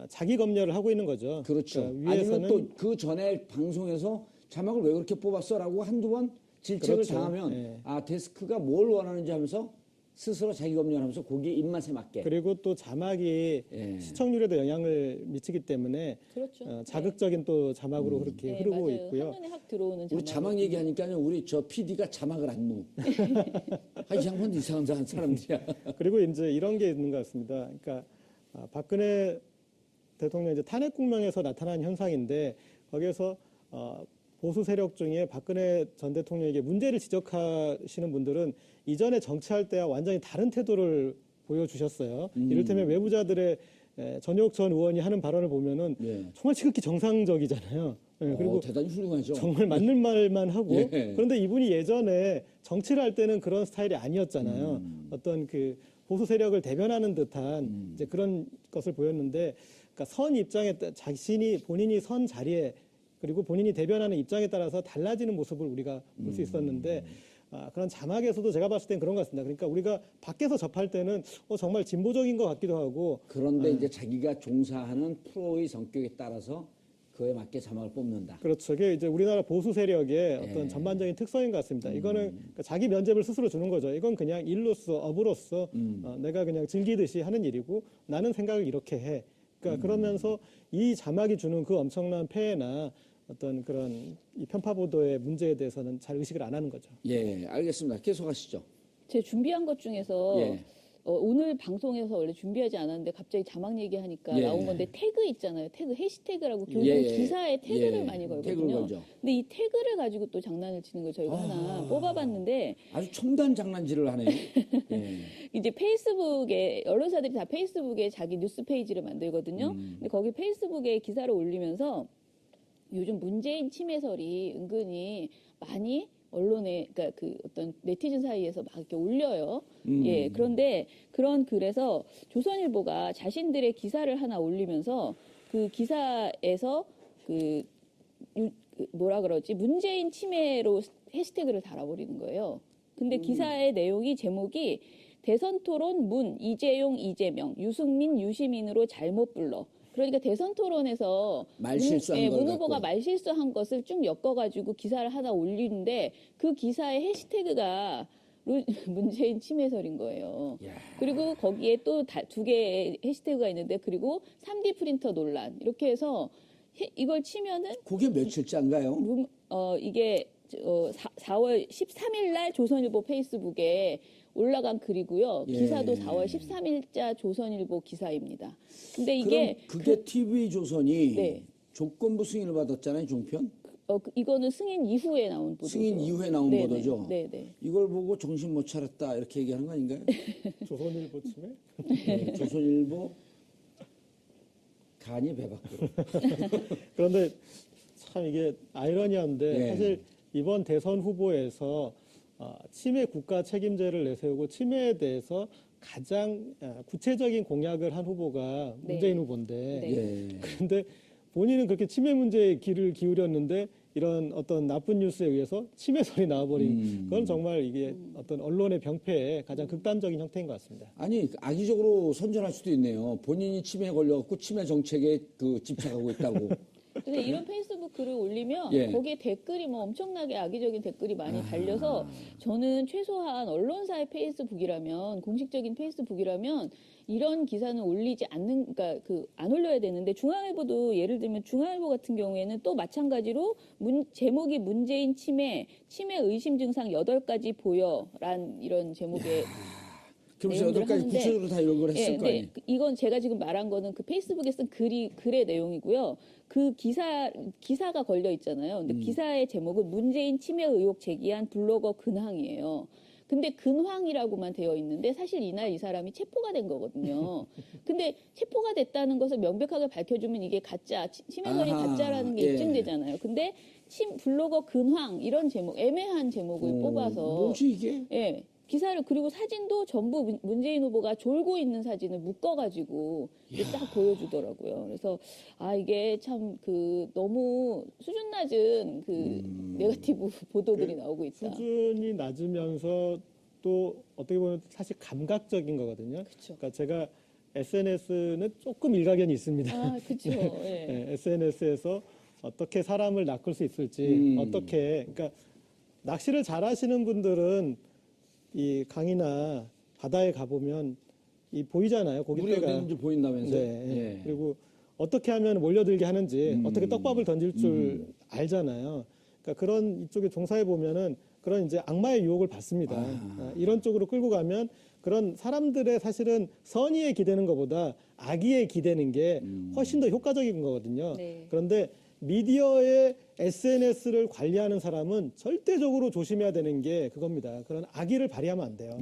Speaker 2: 자기 검열을 하고 있는 거죠.
Speaker 1: 그렇죠.
Speaker 2: 그러니까
Speaker 1: 아니면 또 그 전에 방송에서 자막을 왜 그렇게 뽑았어라고 한두 번 질책을
Speaker 2: 그렇죠.
Speaker 1: 당하면
Speaker 2: 예.
Speaker 1: 아 데스크가 뭘 원하는지 하면서 스스로 자기 검열하면서 거기에 입맛에 맞게.
Speaker 2: 그리고 또 자막이
Speaker 1: 예.
Speaker 2: 시청률에도 영향을 미치기 때문에
Speaker 3: 그렇죠.
Speaker 2: 자극적인 또 자막으로 그렇게
Speaker 3: 네,
Speaker 2: 흐르고
Speaker 3: 맞아요.
Speaker 2: 있고요.
Speaker 3: 한눈에 확 들어오는
Speaker 1: 우리 자막 얘기하니까요. 우리 저 PD가 자막을 안 넣어. 이 양반 이상한 사람들이야.
Speaker 2: 그리고 이제 이런 게 있는 것 같습니다. 그러니까 박근혜 대통령 이제 탄핵 국면에서 나타난 현상인데 거기에서 보수 세력 중에 박근혜 전 대통령에게 문제를 지적하시는 분들은 이전에 정치할 때와 완전히 다른 태도를 보여주셨어요. 이를테면 외부자들의 전효옥 전 의원이 하는 발언을 보면은
Speaker 1: 예.
Speaker 2: 정말 지극히 정상적이잖아요. 예, 그리고
Speaker 1: 대단히 훌륭하죠.
Speaker 2: 정말 맞는 말만 하고
Speaker 1: 예.
Speaker 2: 그런데 이분이 예전에 정치를 할 때는 그런 스타일이 아니었잖아요. 어떤 그 보수 세력을 대변하는 듯한 이제 그런 것을 보였는데 그러니까 선 입장에 본인이 선 자리에 그리고 본인이 대변하는 입장에 따라서 달라지는 모습을 우리가 볼 수 있었는데 그런 자막에서도 제가 봤을 땐 그런 것 같습니다. 그러니까 우리가 밖에서 접할 때는 정말 진보적인 것 같기도 하고
Speaker 1: 그런데 이제 자기가 종사하는 프로의 성격에 따라서 그에 맞게 자막을 뽑는다.
Speaker 2: 그렇죠. 이게 이제 우리나라 보수 세력의 어떤 전반적인 특성인 것 같습니다. 이거는 그러니까 자기 면접을 스스로 주는 거죠. 이건 그냥 일로서 업으로서 내가 그냥 즐기듯이 하는 일이고 나는 생각을 이렇게 해. 그러니까 그러면서 이 자막이 주는 그 엄청난 폐해나 어떤 그런 이 편파 보도의 문제에 대해서는 잘 의식을 안 하는 거죠.
Speaker 1: 예, 알겠습니다. 계속하시죠.
Speaker 3: 제 준비한 것 중에서
Speaker 1: 예.
Speaker 3: 오늘 방송에서 원래 준비하지 않았는데 갑자기 자막 얘기하니까
Speaker 1: 예.
Speaker 3: 나온 건데 태그 있잖아요. 태그 해시태그라고 교수
Speaker 1: 예, 예.
Speaker 3: 기사에 태그를
Speaker 1: 예.
Speaker 3: 많이
Speaker 1: 태그를
Speaker 3: 걸거든요.
Speaker 1: 걸죠.
Speaker 3: 근데 이 태그를 가지고 또 장난을 치는 걸 저희가 하나 뽑아봤는데
Speaker 1: 아주 첨단 장난질을 하네요. 예.
Speaker 3: 이제 페이스북에 언론사들이 다 페이스북에 자기 뉴스 페이지를 만들거든요. 근데 거기 페이스북에 기사를 올리면서 요즘 문재인 침해설이 은근히 많이 언론에 그러니까 그 어떤 네티즌 사이에서 막 이렇게 올려요. 예. 그런데 그런 글에서 조선일보가 자신들의 기사를 하나 올리면서 그 기사에서 뭐라 그러지? 문재인 침해로 해시태그를 달아버리는 거예요. 근데 기사의 내용이 제목이 대선 토론 문 이재용 이재명 유승민 유시민으로 잘못 불러. 그러니까 대선 토론에서
Speaker 1: 말실수한 걸
Speaker 3: 문 후보가
Speaker 1: 갖고.
Speaker 3: 말실수한 것을 쭉 엮어가지고 기사를 하나 올리는데 그 기사의 해시태그가 문재인 침해설인 거예요.
Speaker 1: 야.
Speaker 3: 그리고 거기에 또 두 개의 해시태그가 있는데 그리고 3D 프린터 논란 이렇게 해서 이걸 치면은
Speaker 1: 그게 며칠째인가요?
Speaker 3: 이게 4월 13일 날 조선일보 페이스북에 올라간 글이고요.
Speaker 1: 예.
Speaker 3: 기사도 4월 13일자 조선일보 기사입니다. 근데 이게
Speaker 1: 그럼 그게 TV조선이
Speaker 3: 네.
Speaker 1: 조건부 승인을 받았잖아요, 종편?
Speaker 3: 이거는 승인 이후에 나온 보도죠.
Speaker 1: 승인 이후에 나온
Speaker 3: 네네.
Speaker 1: 보도죠?
Speaker 3: 네네.
Speaker 1: 이걸 보고 정신 못 차렸다 이렇게 얘기하는 거 아닌가요?
Speaker 2: 조선일보 침해?
Speaker 1: 네, 조선일보 간이 배 밖으로.
Speaker 2: 그런데 참 이게 아이러니한데
Speaker 1: 네.
Speaker 2: 사실 이번 대선 후보에서 치매 국가 책임제를 내세우고 치매에 대해서 가장 구체적인 공약을 한 후보가
Speaker 3: 네.
Speaker 2: 문재인 후보인데
Speaker 3: 네.
Speaker 1: 예.
Speaker 2: 그런데 본인은 그렇게 치매 문제에 귀를 기울였는데 이런 어떤 나쁜 뉴스에 의해서 치매설이 나와버린 그건 정말 이게 어떤 언론의 병폐의 가장 극단적인 형태인 것 같습니다.
Speaker 1: 아니 악의적으로 선전할 수도 있네요. 본인이 치매에 걸려갖고 치매 정책에 집착하고 있다고.
Speaker 3: 근데 이런 페이스북 글을 올리면
Speaker 1: 예.
Speaker 3: 거기에 댓글이 뭐 엄청나게 악의적인 댓글이 많이 달려서 저는 최소한 언론사의 페이스북이라면 공식적인 페이스북이라면 이런 기사는 올리지 않는 그러니까 안 올려야 되는데 중앙일보도 예를 들면 중앙일보 같은 경우에는 또 마찬가지로 제목이 문재인 치매 의심 증상 8가지 보여란 이런 제목의
Speaker 1: 그러면서
Speaker 3: 내용들을
Speaker 1: 8가지
Speaker 3: 하는데,
Speaker 1: 구체적으로 다 이런 걸 했을
Speaker 3: 예,
Speaker 1: 거 아니에요?
Speaker 3: 이건 제가 지금 말한 거는 그 페이스북에 쓴 글의 내용이고요. 그 기사가 걸려 있잖아요. 근데 기사의 제목은 문재인 치매 의혹 제기한 블로거 근황이에요. 근데 근황이라고만 되어 있는데 사실 이날 이 사람이 체포가 된 거거든요. 근데 체포가 됐다는 것을 명백하게 밝혀주면 이게 가짜, 치매설이
Speaker 1: 아하,
Speaker 3: 가짜라는 게
Speaker 1: 예.
Speaker 3: 입증되잖아요. 근데 블로거 근황 이런 제목, 애매한 제목을 뽑아서
Speaker 1: 뭐지 이게?
Speaker 3: 예. 기사를 그리고 사진도 전부 문재인 후보가 졸고 있는 사진을 묶어가지고 이렇게 딱 보여주더라고요. 그래서 이게 참 너무 수준 낮은 네거티브 보도들이 나오고 있다.
Speaker 2: 수준이 낮으면서 또 어떻게 보면 사실 감각적인 거거든요.
Speaker 3: 그쵸.
Speaker 2: 그러니까 제가 SNS는 조금 일가견이 있습니다.
Speaker 3: 그렇죠. 예.
Speaker 2: 네, SNS에서 어떻게 사람을 낚을 수 있을지 어떻게 그러니까 낚시를 잘하시는 분들은 이 강이나 바다에 가보면 보이잖아요.
Speaker 1: 물이 어디
Speaker 2: 고깃대가.
Speaker 1: 있는지 보인다면서요?
Speaker 2: 네.
Speaker 1: 예.
Speaker 2: 그리고 어떻게 하면 몰려들게 하는지 어떻게 떡밥을 던질 줄 알잖아요. 그러니까 그런 이쪽에 종사해 보면은 그런 이제 악마의 유혹을 받습니다. 이런 쪽으로 끌고 가면 그런 사람들의 사실은 선의에 기대는 것보다 악의에 기대는 게 훨씬 더 효과적인 거거든요.
Speaker 3: 네.
Speaker 2: 그런데 미디어의 SNS를 관리하는 사람은 절대적으로 조심해야 되는 게 그겁니다. 그런 악의를 발휘하면 안 돼요.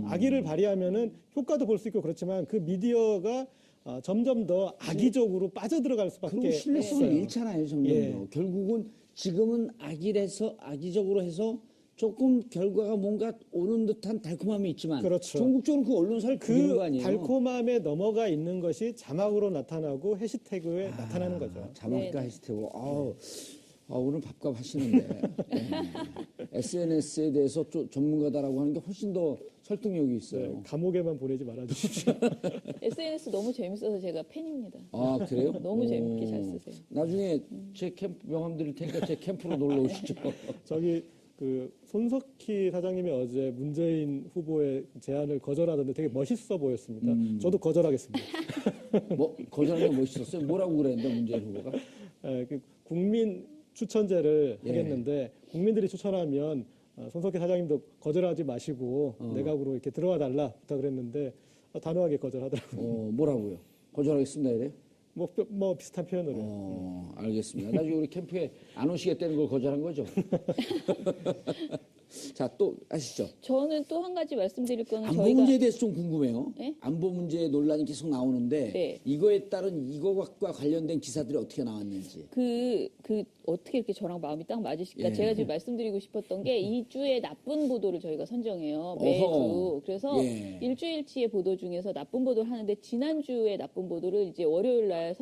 Speaker 2: 악의를 발휘하면은 효과도 볼 수 있고 그렇지만 그 미디어가 점점 더 악의적으로 빠져들어갈 수밖에
Speaker 1: 그리고 신뢰성을
Speaker 2: 없어요.
Speaker 1: 잃잖아요, 점점
Speaker 2: 예.
Speaker 1: 더. 결국은 지금은 악의적으로 해서 조금 결과가 뭔가 오는 듯한 달콤함이 있지만
Speaker 2: 그렇죠.
Speaker 1: 전국적으로 그 언론사를 그리는 거
Speaker 2: 그
Speaker 1: 아니에요?
Speaker 2: 달콤함에 넘어가 있는 것이 자막으로 나타나고 해시태그에 나타나는 거죠.
Speaker 1: 자막과 해시태그. 오늘 밥값 하시는데 SNS에 대해서 전문가다라고 하는 게 훨씬 더 설득력이 있어요.
Speaker 2: 네, 감옥에만 보내지 말아 주십시오.
Speaker 3: SNS 너무 재밌어서 제가 팬입니다.
Speaker 1: 아 그래요?
Speaker 3: 너무 재밌게 잘 쓰세요.
Speaker 1: 나중에 제 캠프 명함 드릴 테니까 제 캠프로 놀러 오시죠.
Speaker 2: 저기 손석희 사장님이 어제 문재인 후보의 제안을 거절하던데 되게 멋있어 보였습니다. 저도 거절하겠습니다.
Speaker 1: 거절하는 게 멋있었어요. 뭐라고 그랬는데 문재인 후보가?
Speaker 2: 국민 추천제를
Speaker 1: 예.
Speaker 2: 하겠는데 국민들이 추천하면 손석희 사장님도 거절하지 마시고 내각으로 이렇게 들어와 달라 부탁을 했는데 단호하게 거절하더라고요.
Speaker 1: 뭐라고요? 거절하겠습니다 이래요?
Speaker 2: 뭐 비슷한 표현으로.
Speaker 1: 알겠습니다. 나중에 우리 캠프에 안 오시겠다는 걸 거절한 거죠? 자, 또 아시죠?
Speaker 3: 저는 또 한 가지 말씀드릴 거는
Speaker 1: 안보
Speaker 3: 저희가
Speaker 1: 문제에 대해서 좀 궁금해요.
Speaker 3: 네?
Speaker 1: 안보 문제 논란이 계속 나오는데
Speaker 3: 네.
Speaker 1: 이거에 따른 이거과 관련된 기사들이 어떻게 나왔는지.
Speaker 3: 어떻게 이렇게 저랑 마음이 딱 맞으실까?
Speaker 1: 예.
Speaker 3: 제가 지금 말씀드리고 싶었던 게 2주의 나쁜 보도를 저희가 선정해요. 매주.
Speaker 1: 어허.
Speaker 3: 그래서
Speaker 1: 예.
Speaker 3: 일주일치의 보도 중에서 나쁜 보도를 하는데 지난주에 나쁜 보도를 이제 월요일 날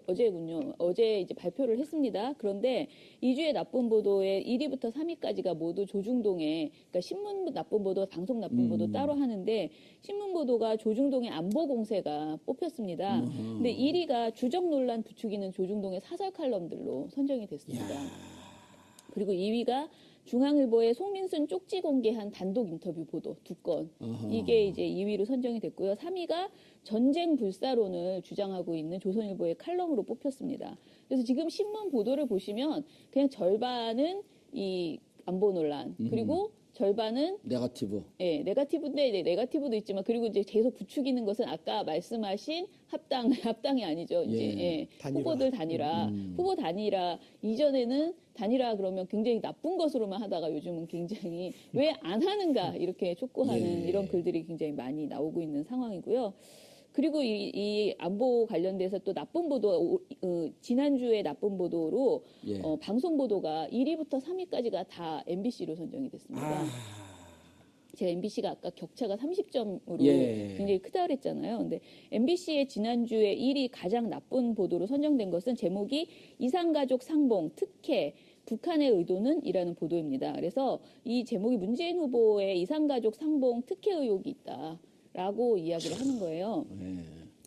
Speaker 3: 어제군요. 어제 이제 발표를 했습니다. 그런데 2주의 나쁜 보도에 1위부터 3위까지가 모두 조중동에, 그러니까 신문 나쁜 보도, 방송 나쁜 보도 따로 하는데 신문 보도가 조중동의 안보 공세가 뽑혔습니다. 근데 1위가 주적 논란 부추기는 조중동의 사설 칼럼들로 선정이 됐습니다. 그리고 2위가 중앙일보의 송민순 쪽지 공개한 단독 인터뷰 보도 2건. 이게 이제 2위로 선정이 됐고요. 3위가 전쟁 불사론을 주장하고 있는 조선일보의 칼럼으로 뽑혔습니다. 그래서 지금 신문 보도를 보시면 그냥 절반은 이 안보 논란, 그리고 절반은
Speaker 1: 네거티브.
Speaker 3: 예, 네거티브인데 네거티브도 있지만 그리고 이제 계속 부추기는 것은 아까 말씀하신 합당이 아니죠. 이제
Speaker 1: 예,
Speaker 2: 단일화.
Speaker 3: 후보들 단일화. 후보 단일화 이전에는 단일화 그러면 굉장히 나쁜 것으로만 하다가 요즘은 굉장히 왜 안 하는가 이렇게 촉구하는
Speaker 1: 예.
Speaker 3: 이런 글들이 굉장히 많이 나오고 있는 상황이고요. 그리고 이 안보 관련돼서 또 나쁜 보도, 지난주에 나쁜 보도로
Speaker 1: 예.
Speaker 3: 방송 보도가 1위부터 3위까지가 다 MBC로 선정이 됐습니다. 제가 MBC가 아까 격차가 30점으로
Speaker 1: 예.
Speaker 3: 굉장히 크다 그랬잖아요. 근데 MBC의 지난주에 1위 가장 나쁜 보도로 선정된 것은 제목이 이산가족 상봉, 특혜, 북한의 의도는? 이라는 보도입니다. 그래서 이 제목이 문재인 후보의 이산가족 상봉 특혜 의혹이 있다라고 이야기를 하는 거예요.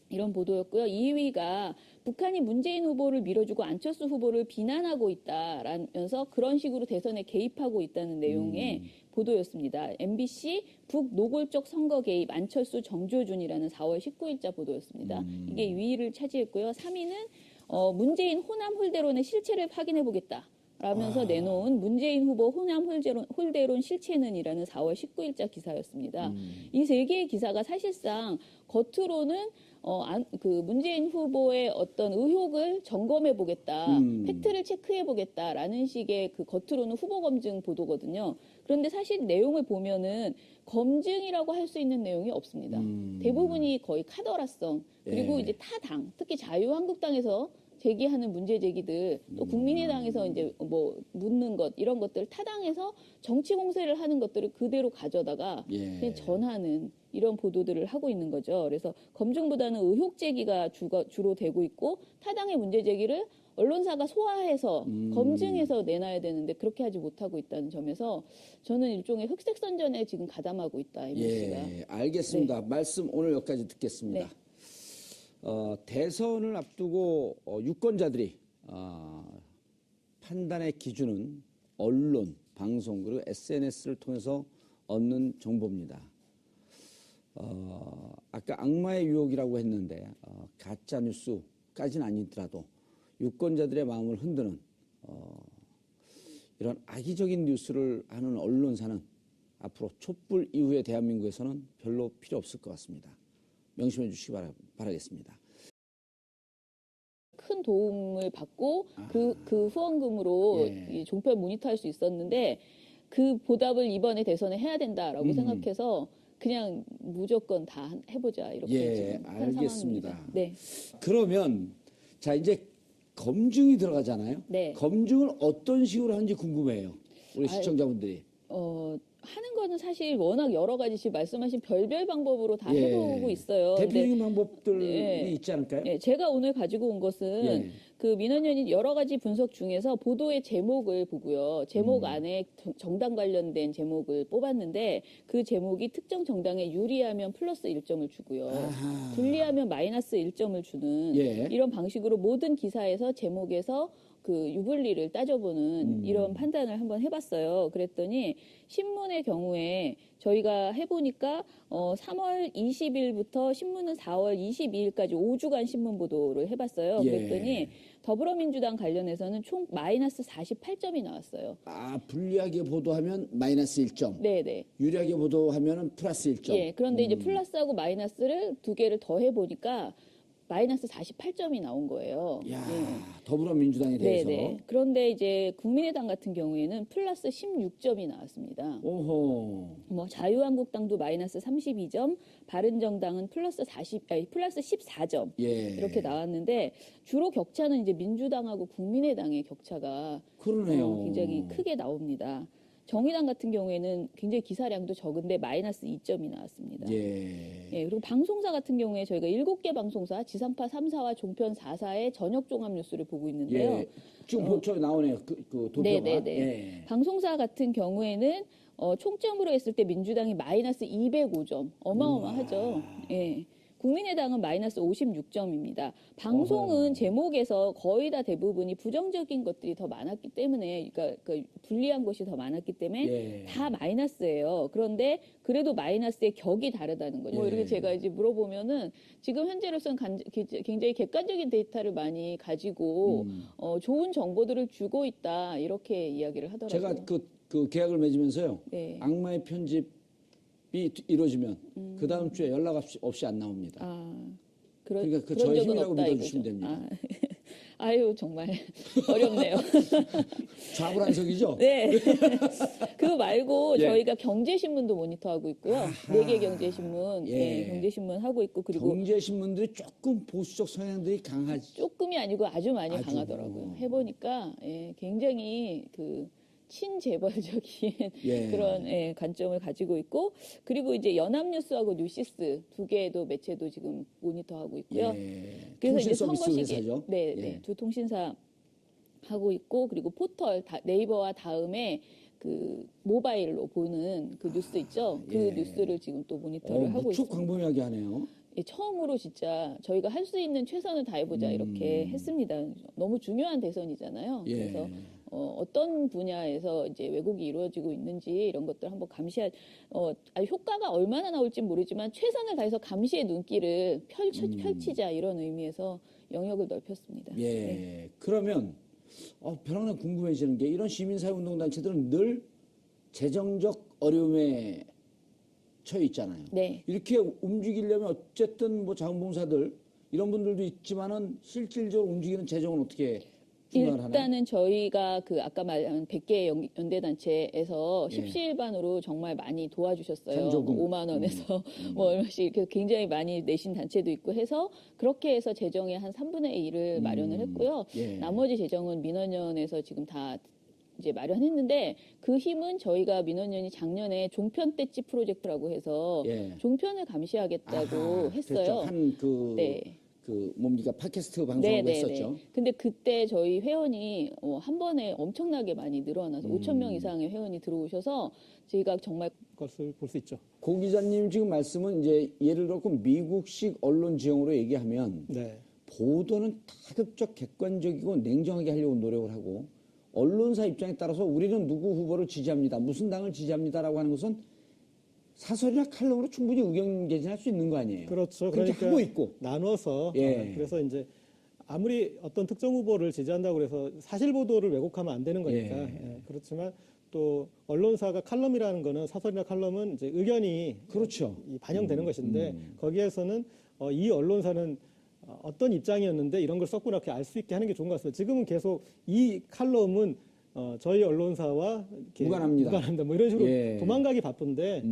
Speaker 3: 이런 보도였고요. 2위가 북한이 문재인 후보를 밀어주고 안철수 후보를 비난하고 있다라면서 그런 식으로 대선에 개입하고 있다는 내용의 보도였습니다. MBC 북노골적 선거 개입 안철수 정조준이라는 4월 19일자 보도였습니다. 이게 2위를 차지했고요. 3위는 문재인 호남 홀대론의 실체를 확인해 보겠다. 라면서 내놓은 문재인 후보 호남 홀대론 실체는이라는 4월 19일자 기사였습니다. 이 세 개의 기사가 사실상 겉으로는 문재인 후보의 어떤 의혹을 점검해 보겠다, 팩트를 체크해 보겠다라는 식의 그 겉으로는 후보 검증 보도거든요. 그런데 사실 내용을 보면은 검증이라고 할 수 있는 내용이 없습니다. 대부분이 거의 카더라성 그리고
Speaker 1: 예.
Speaker 3: 이제 타당, 특히 자유한국당에서 제기하는 문제 제기들, 또 국민의당에서 이제 뭐 묻는 것 이런 것들 타당해서 정치 공세를 하는 것들을 그대로 가져다가
Speaker 1: 예.
Speaker 3: 그냥 전하는 이런 보도들을 하고 있는 거죠. 그래서 검증보다는 의혹 제기가 주로 되고 있고 타당의 문제 제기를 언론사가 소화해서 검증해서 내놔야 되는데 그렇게 하지 못하고 있다는 점에서 저는 일종의 흑색 선전에 지금 가담하고 있다, MBC가.
Speaker 1: 예, 알겠습니다. 말씀 오늘 여기까지 듣겠습니다.
Speaker 3: 네.
Speaker 1: 대선을 앞두고 유권자들이 판단의 기준은 언론, 방송 그리고 SNS를 통해서 얻는 정보입니다. 아까 악마의 유혹이라고 했는데 가짜 뉴스까지는 아니더라도 유권자들의 마음을 흔드는 이런 악의적인 뉴스를 하는 언론사는 앞으로 촛불 이후의 대한민국에서는 별로 필요 없을 것 같습니다. 명심해 주시기 바라겠습니다.
Speaker 3: 큰 도움을 받고 그 후원금으로
Speaker 1: 예.
Speaker 3: 이 종편 모니터할 수 있었는데 그 보답을 이번에 대선에 해야 된다라고 생각해서 그냥 무조건 다 해보자 이렇게
Speaker 1: 예,
Speaker 3: 지금 한
Speaker 1: 알겠습니다.
Speaker 3: 상황입니다. 네.
Speaker 1: 그러면 자 이제 검증이 들어가잖아요.
Speaker 3: 네.
Speaker 1: 검증을 어떤 식으로 하는지 궁금해요. 우리 시청자분들이.
Speaker 3: 하는 거는 사실 워낙 여러 가지 지금 말씀하신 별별 방법으로 다
Speaker 1: 예.
Speaker 3: 해보고 있어요.
Speaker 1: 대표적인 방법들이
Speaker 3: 네.
Speaker 1: 있지 않을까요?
Speaker 3: 예, 제가 오늘 가지고 온 것은
Speaker 1: 예.
Speaker 3: 그 민원연이 여러 가지 분석 중에서 보도의 제목을 보고요. 제목 안에 정당 관련된 제목을 뽑았는데 그 제목이 특정 정당에 유리하면 플러스 1점을 주고요.
Speaker 1: 아하.
Speaker 3: 불리하면 마이너스 1점을 주는
Speaker 1: 예.
Speaker 3: 이런 방식으로 모든 기사에서 제목에서 그 유불리를 따져보는 이런 판단을 한번 해봤어요. 그랬더니 신문에 신문의 경우에 저희가 해보니까 3월 20일부터 신문은 4월 22일까지 5주간 신문 보도를 해봤어요.
Speaker 1: 예.
Speaker 3: 그랬더니 더불어민주당 관련해서는 총 마이너스 48점이 나왔어요.
Speaker 1: 아, 불리하게 보도하면 마이너스 1점.
Speaker 3: 네네.
Speaker 1: 유리하게 보도하면 플러스 1점.
Speaker 3: 예. 그런데 이제 플러스하고 마이너스를 두 개를 더 해보니까 마이너스 48점이 나온 거예요.
Speaker 1: 야,
Speaker 3: 예.
Speaker 1: 더불어민주당에 대해서.
Speaker 3: 네네. 그런데 이제 국민의당 같은 경우에는 플러스 16점이 나왔습니다.
Speaker 1: 오호.
Speaker 3: 뭐 자유한국당도 마이너스 32점, 바른정당은 플러스 14점
Speaker 1: 예.
Speaker 3: 이렇게 나왔는데 주로 격차는 이제 민주당하고 국민의당의 격차가
Speaker 1: 그러네요.
Speaker 3: 굉장히 크게 나옵니다. 정의당 같은 경우에는 굉장히 기사량도 적은데 마이너스 2점이 나왔습니다.
Speaker 1: 예.
Speaker 3: 예, 그리고 방송사 같은 경우에 저희가 7개 방송사, 지상파 3사와 종편 4사의 저녁 종합 뉴스를 보고 있는데요.
Speaker 1: 예. 지금 저 나오네요. 그 도표가.
Speaker 3: 네네네.
Speaker 1: 예.
Speaker 3: 방송사 같은 경우에는 총점으로 했을 때 민주당이 마이너스 205점. 어마어마하죠. 예. 국민의당은 마이너스 56점입니다. 방송은 제목에서 거의 다 대부분이 부정적인 것들이 더 많았기 때문에, 그러니까 불리한 것이 더 많았기 때문에
Speaker 1: 예.
Speaker 3: 다 마이너스예요. 그런데 그래도 마이너스의 격이 다르다는 거죠. 뭐
Speaker 1: 예.
Speaker 3: 이렇게 제가 이제 물어보면은 지금 현재로서는 굉장히 객관적인 데이터를 많이 가지고 좋은 정보들을 주고 있다 이렇게 이야기를 하더라고요.
Speaker 1: 제가 그 계약을 맺으면서요.
Speaker 3: 네.
Speaker 1: 악마의 편집이 이루어지면 그 다음 주에 연락 없이 안 나옵니다. 그러니까 그
Speaker 3: 그런
Speaker 1: 저의
Speaker 3: 적은
Speaker 1: 힘이라고
Speaker 3: 없다
Speaker 1: 믿어주시면
Speaker 3: 이거죠.
Speaker 1: 됩니다.
Speaker 3: 아유 정말 어렵네요.
Speaker 1: 좌불안석이죠?
Speaker 3: 네. 그거 말고
Speaker 1: 예.
Speaker 3: 저희가 경제신문도 모니터하고 있고요. 네 개 경제신문,
Speaker 1: 예.
Speaker 3: 경제신문 하고 있고 그리고
Speaker 1: 경제신문들이 조금 보수적 성향들이 강하죠.
Speaker 3: 조금이 아니고 아주 많이
Speaker 1: 아주.
Speaker 3: 강하더라고요. 해보니까 굉장히 친재벌적인
Speaker 1: 예.
Speaker 3: 그런 관점을 가지고 있고 그리고 이제 연합뉴스하고 뉴시스 두 개도 매체도 지금 모니터하고 있고요.
Speaker 1: 예.
Speaker 3: 그래서 이제
Speaker 1: 통신
Speaker 3: 선거
Speaker 1: 서비스
Speaker 3: 시기
Speaker 1: 회사죠?
Speaker 3: 네,
Speaker 1: 예.
Speaker 3: 두 통신사 하고 있고 그리고 포털 네이버와 다음에 그 모바일로 보는 그 뉴스 있죠. 그
Speaker 1: 예.
Speaker 3: 뉴스를 지금 또 모니터를 하고
Speaker 1: 무척
Speaker 3: 있습니다.
Speaker 1: 광범위하게 하네요.
Speaker 3: 예, 처음으로 진짜 저희가 할 수 있는 최선을 다해보자 이렇게 했습니다. 너무 중요한 대선이잖아요.
Speaker 1: 예.
Speaker 3: 그래서 어떤 분야에서 이제 왜곡이 이루어지고 있는지 이런 것들 한번 효과가 얼마나 나올지 모르지만 최선을 다해서 감시의 눈길을 펼치자 이런 의미에서 영역을 넓혔습니다.
Speaker 1: 예.
Speaker 3: 네.
Speaker 1: 그러면 벼랑나 궁금해지는 게 이런 시민사회운동단체들은 늘 재정적 어려움에 처해 있잖아요.
Speaker 3: 네.
Speaker 1: 이렇게 움직이려면 어쨌든 뭐 자원봉사들 이런 분들도 있지만은 실질적으로 움직이는 재정은 어떻게 생각을 하나요?
Speaker 3: 일단은 저희가 아까 말한 100개 연대단체에서
Speaker 1: 예.
Speaker 3: 십시일반으로 정말 많이 도와주셨어요.
Speaker 1: 선조금.
Speaker 3: 5만 원에서 뭐 얼마씩 이렇게 굉장히 많이 내신 단체도 있고 해서 그렇게 해서 재정의 한 3분의 1을 마련을 했고요.
Speaker 1: 예.
Speaker 3: 나머지 재정은 민원연에서 지금 다 이제 마련했는데 그 힘은 저희가 민원연이 작년에 종편 떼찌 프로젝트라고 해서
Speaker 1: 예.
Speaker 3: 종편을 감시하겠다고
Speaker 1: 아하,
Speaker 3: 했어요.
Speaker 1: 그랬죠.
Speaker 3: 네.
Speaker 1: 뭡니까 팟캐스트 방송하고 했었죠.
Speaker 3: 근데 그때 저희 회원이 한 번에 엄청나게 많이 늘어나서 5천 명 이상의 회원이 들어오셔서 저희가 정말
Speaker 2: 것을 볼 수 있죠.
Speaker 1: 고 기자님 지금 말씀은 이제 예를 들어 미국식 언론 지형으로 얘기하면
Speaker 2: 네.
Speaker 1: 보도는 다급적 객관적이고 냉정하게 하려고 노력을 하고 언론사 입장에 따라서 우리는 누구 후보를 지지합니다. 무슨 당을 지지합니다라고 하는 것은 사설이나 칼럼으로 충분히 의견 개진할 수 있는 거 아니에요.
Speaker 2: 그렇죠.
Speaker 1: 그렇게
Speaker 2: 그러니까
Speaker 1: 하고 있고.
Speaker 2: 나눠서
Speaker 1: 예.
Speaker 2: 그래서 이제 아무리 어떤 특정 후보를 지지한다고 그래서 사실 보도를 왜곡하면 안 되는 거니까. 예. 그렇지만 또 언론사가 칼럼이라는 거는 사설이나 칼럼은 이제 의견이
Speaker 1: 그렇죠.
Speaker 2: 반영되는 것인데 거기에서는 이 언론사는 어떤 입장이었는데 이런 걸 썼구나 이렇게 알 수 있게 하는 게 좋은 것 같습니다. 지금은 계속 이 칼럼은 저희 언론사와 이렇게
Speaker 1: 무관합니다.
Speaker 2: 뭐 이런 식으로
Speaker 1: 예.
Speaker 2: 도망가기 바쁜데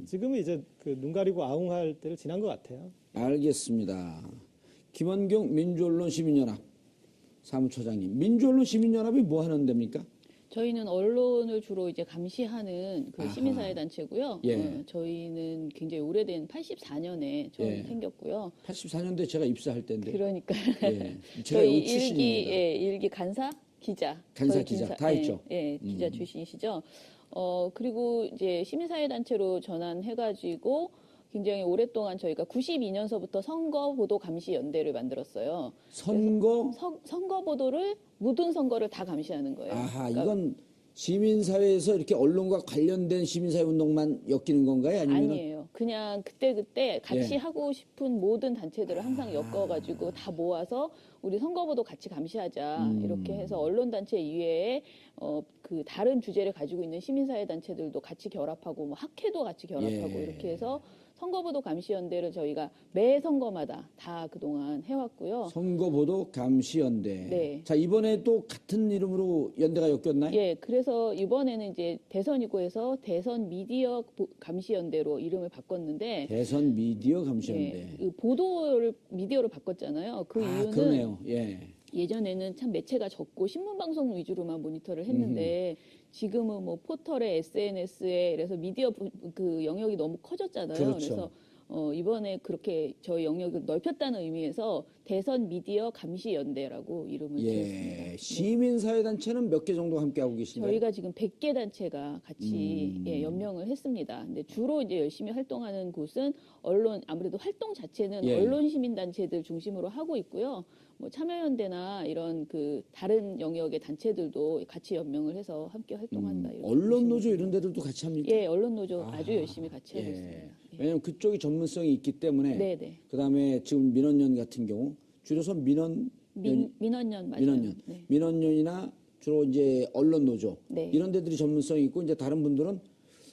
Speaker 2: 지금은 이제 눈 가리고 아웅할 때를 지난 것 같아요.
Speaker 1: 알겠습니다. 김원경 민주언론 시민연합 사무처장님, 민주언론 시민연합이 뭐 하는 데입니까?
Speaker 3: 저희는 언론을 주로 이제 감시하는 그
Speaker 1: 아하.
Speaker 3: 시민사회 단체고요.
Speaker 1: 예.
Speaker 3: 저희는 굉장히 오래된 84년에 처음
Speaker 1: 예.
Speaker 3: 생겼고요.
Speaker 1: 84년도에 제가 입사할 때인데.
Speaker 3: 그러니까
Speaker 1: 예. 제가
Speaker 3: 저희
Speaker 1: 출신입니다.
Speaker 3: 일기 간사 기자,
Speaker 1: 간사
Speaker 3: 저희
Speaker 1: 기자 다 있죠.
Speaker 3: 기자 출신이시죠. 그리고 이제 시민사회 단체로 전환해가지고 굉장히 오랫동안 저희가 92년서부터 선거 보도 감시 연대를 만들었어요.
Speaker 1: 선거.
Speaker 3: 선거 보도를 모든 선거를 다 감시하는 거예요.
Speaker 1: 아하,
Speaker 3: 그러니까
Speaker 1: 이건 시민사회에서 이렇게 언론과 관련된 시민사회 운동만 엮이는 건가요? 아니면
Speaker 3: 아니에요. 그냥 그때 같이
Speaker 1: 예.
Speaker 3: 하고 싶은 모든 단체들을 항상 엮어가지고 다 모아서 우리 선거보도 같이 감시하자 이렇게 해서 언론단체 이외에 그 다른 주제를 가지고 있는 시민사회 단체들도 같이 결합하고 뭐 학회도 같이 결합하고
Speaker 1: 예.
Speaker 3: 이렇게 해서 선거보도 감시연대를 저희가 매 선거마다 다 그동안 해왔고요.
Speaker 1: 선거보도 감시연대.
Speaker 3: 네.
Speaker 1: 자, 이번에 또 같은 이름으로 연대가 엮였나요?
Speaker 3: 예, 그래서 이번에는 이제 대선이고 해서 대선 미디어 감시연대로 이름을 바꿨는데
Speaker 1: 대선 미디어 감시연대.
Speaker 3: 예, 그 보도를 미디어로 바꿨잖아요. 그 이유는
Speaker 1: 그러네요. 예.
Speaker 3: 예전에는 참 매체가 적고 신문 방송 위주로만 모니터를 했는데 지금은 뭐 포털에 SNS에 그래서 미디어 그 영역이 너무 커졌잖아요.
Speaker 1: 그렇죠.
Speaker 3: 그래서 이번에 그렇게 저희 영역을 넓혔다는 의미에서 대선 미디어 감시 연대라고 이름을 지었습니다.
Speaker 1: 예. 시민사회 단체는 몇 개 정도 함께 하고 계신가요?
Speaker 3: 저희가 지금 100개 단체가 같이 예, 연명을 했습니다. 근데 주로 이제 열심히 활동하는 곳은 언론, 아무래도 활동 자체는
Speaker 1: 예.
Speaker 3: 언론 시민 단체들 중심으로 하고 있고요. 뭐 참여연대나 이런 그 다른 영역의 단체들도 같이 연명을 해서 함께 활동한다. 이렇게
Speaker 1: 언론
Speaker 3: 보시면
Speaker 1: 노조
Speaker 3: 됩니다.
Speaker 1: 이런 데들도 같이 합니까?
Speaker 3: 예, 언론 노조 아주 열심히 같이 하고
Speaker 1: 예.
Speaker 3: 있습니다. 예.
Speaker 1: 왜냐하면 그쪽이 전문성이 있기 때문에.
Speaker 3: 네, 네.
Speaker 1: 그다음에 지금 민원연 같은 경우 줄여서 민원연.
Speaker 3: 민원연 맞아요.
Speaker 1: 민원연.
Speaker 3: 네.
Speaker 1: 민원연이나 주로 이제 언론 노조
Speaker 3: 네.
Speaker 1: 이런 데들이 전문성이 있고 이제 다른 분들은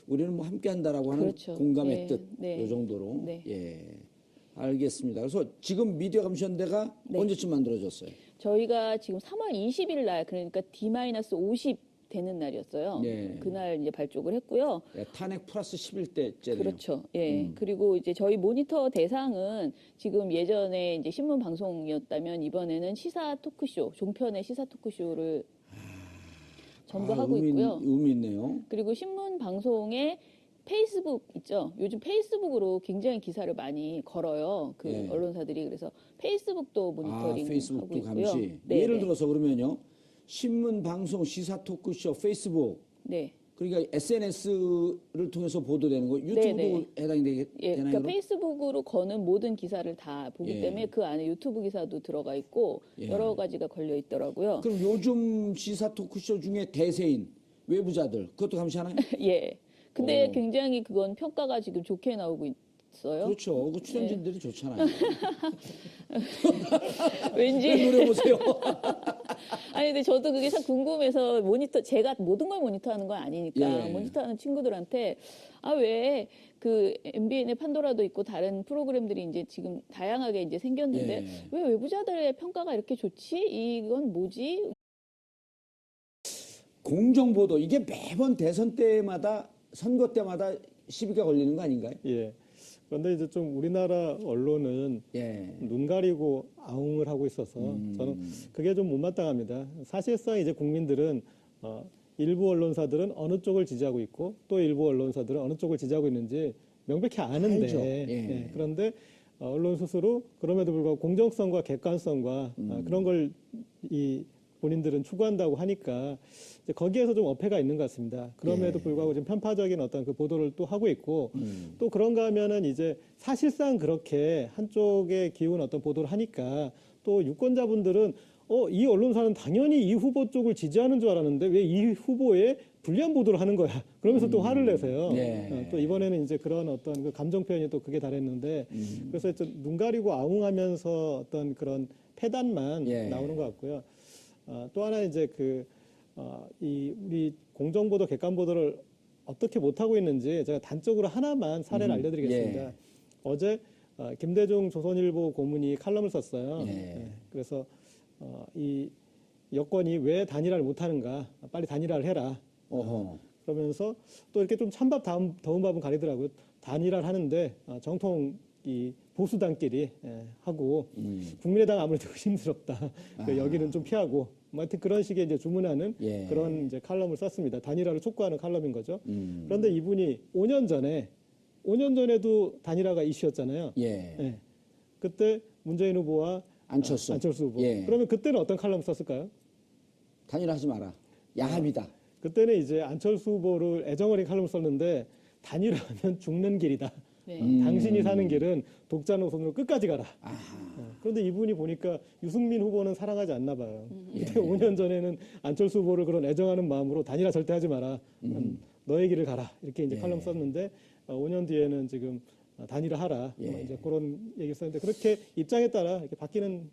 Speaker 1: 우리는 뭐 함께 한다라고 하는
Speaker 3: 그렇죠.
Speaker 1: 공감의
Speaker 3: 네.
Speaker 1: 뜻.
Speaker 3: 네.
Speaker 1: 이 정도로.
Speaker 3: 네.
Speaker 1: 예. 알겠습니다. 그래서 지금 미디어 감시연대가
Speaker 3: 네.
Speaker 1: 언제쯤 만들어졌어요?
Speaker 3: 저희가 지금 3월 20일 날 그러니까 D-50 되는 날이었어요.
Speaker 1: 네.
Speaker 3: 그날 이제 발족을 했고요.
Speaker 1: 예, 탄핵 플러스 11대째네요.
Speaker 3: 그렇죠. 예. 그리고 이제 저희 모니터 대상은 지금 예전에 이제 신문 방송이었다면 이번에는 시사 토크쇼, 종편의 시사 토크쇼를 전부하고 있고요.
Speaker 1: 의미 있네요.
Speaker 3: 그리고 신문 방송에 페이스북 있죠. 요즘 페이스북으로 굉장히 기사를 많이 걸어요. 그
Speaker 1: 예.
Speaker 3: 언론사들이 그래서 페이스북도 모니터링
Speaker 1: 페이스북도
Speaker 3: 하고 있고요.
Speaker 1: 감시.
Speaker 3: 네,
Speaker 1: 예를
Speaker 3: 네.
Speaker 1: 들어서 그러면요. 신문, 방송, 시사 토크쇼, 페이스북,
Speaker 3: 네.
Speaker 1: 그러니까 SNS를 통해서 보도되는 거, 유튜브도
Speaker 3: 네.
Speaker 1: 해당이
Speaker 3: 예,
Speaker 1: 되나요?
Speaker 3: 그러니까 페이스북으로 거는 모든 기사를 다 보기
Speaker 1: 예.
Speaker 3: 때문에 그 안에 유튜브 기사도 들어가 있고
Speaker 1: 예.
Speaker 3: 여러 가지가 걸려 있더라고요.
Speaker 1: 그럼 요즘 시사 토크쇼 중에 대세인 외부자들 그것도 감시하나요?
Speaker 3: 예. 근데
Speaker 1: 오.
Speaker 3: 굉장히 그건 평가가 지금 좋게 나오고 있어요.
Speaker 1: 그렇죠. 그 출연진들이 좋잖아요.
Speaker 3: 왠지
Speaker 1: 왜 노래 보세요?
Speaker 3: 아니 근데 저도 그게 참 궁금해서 제가 모든 걸 모니터하는 건 아니니까
Speaker 1: 예.
Speaker 3: 모니터하는 친구들한테 왜 그 MBN의 판도라도 있고 다른 프로그램들이 이제 지금 다양하게 이제 생겼는데
Speaker 1: 예.
Speaker 3: 왜 외부자들의 평가가 이렇게 좋지? 이건 뭐지?
Speaker 1: 공정보도 이게 매번 대선 때마다 선거 때마다 시비가 걸리는 거 아닌가요?
Speaker 2: 예. 그런데 이제 좀 우리나라 언론은
Speaker 1: 예.
Speaker 2: 눈 가리고 아웅을 하고 있어서 저는 그게 좀 못마땅합니다. 사실상 이제 국민들은 일부 언론사들은 어느 쪽을 지지하고 있고 또 일부 언론사들은 어느 쪽을 지지하고 있는지 명백히 아는데
Speaker 1: 알죠. 예.
Speaker 2: 예, 그런데 언론 스스로 그럼에도 불구하고 공정성과 객관성과 그런 걸 본인들은 추구한다고 하니까 이제 거기에서 좀 어폐가 있는 것 같습니다. 그럼에도
Speaker 1: 예.
Speaker 2: 불구하고 좀 편파적인 어떤 그 보도를 또 하고 있고 또 그런가 하면은 이제 사실상 그렇게 한쪽에 기운 어떤 보도를 하니까 또 유권자분들은 이 언론사는 당연히 이 후보 쪽을 지지하는 줄 알았는데 왜 이 후보에 불리한 보도를 하는 거야? 그러면서 또 화를 내세요.
Speaker 1: 예.
Speaker 2: 또 이번에는 이제 그런 어떤 그 감정 표현이 또 그게 달했는데 그래서 눈 가리고 아웅하면서 어떤 그런 패단만
Speaker 1: 예.
Speaker 2: 나오는 것 같고요. 또 하나 이제 우리 공정보도, 객관보도를 어떻게 못하고 있는지 제가 단적으로 하나만 사례를 알려드리겠습니다.
Speaker 1: 예.
Speaker 2: 어제 김대중 조선일보 고문이 칼럼을 썼어요.
Speaker 1: 예.
Speaker 2: 예, 그래서 이 여권이 왜 단일화를 못하는가, 빨리 단일화를 해라.
Speaker 1: 어허.
Speaker 2: 그러면서 또 이렇게 좀 찬밥 더운 밥은 가리더라고요. 단일화를 하는데 정통 이 보수당끼리 하고 국민의당 아무래도 힘스럽다. 여기는 좀 피하고 뭐 하여튼 그런 식의 이제 주문하는
Speaker 1: 예.
Speaker 2: 그런 이제 칼럼을 썼습니다. 단일화를 촉구하는 칼럼인 거죠. 그런데 이분이 5년 전에도 단일화가 이슈였잖아요.
Speaker 1: 예.
Speaker 2: 예. 그때 문재인 후보와
Speaker 1: 안철수.
Speaker 2: 후보.
Speaker 1: 예.
Speaker 2: 그러면 그때는 어떤 칼럼을 썼을까요?
Speaker 1: 단일화하지 마라. 야합이다.
Speaker 2: 그때는 이제 안철수 후보를 애정어린 칼럼을 썼는데 단일화하면 죽는 길이다.
Speaker 3: 네.
Speaker 2: 당신이 사는 길은 독자 노선으로 끝까지 가라. 그런데 이분이 보니까 유승민 후보는 사랑하지 않나 봐요. 그때 5년 전에는 안철수 후보를 그런 애정하는 마음으로 단일화 절대 하지 마라. 너의 길을 가라. 이렇게 이제 칼럼 썼는데 5년 뒤에는 지금 단일화 하라. 이제 그런 얘기 썼는데 그렇게 입장에 따라 이렇게 바뀌는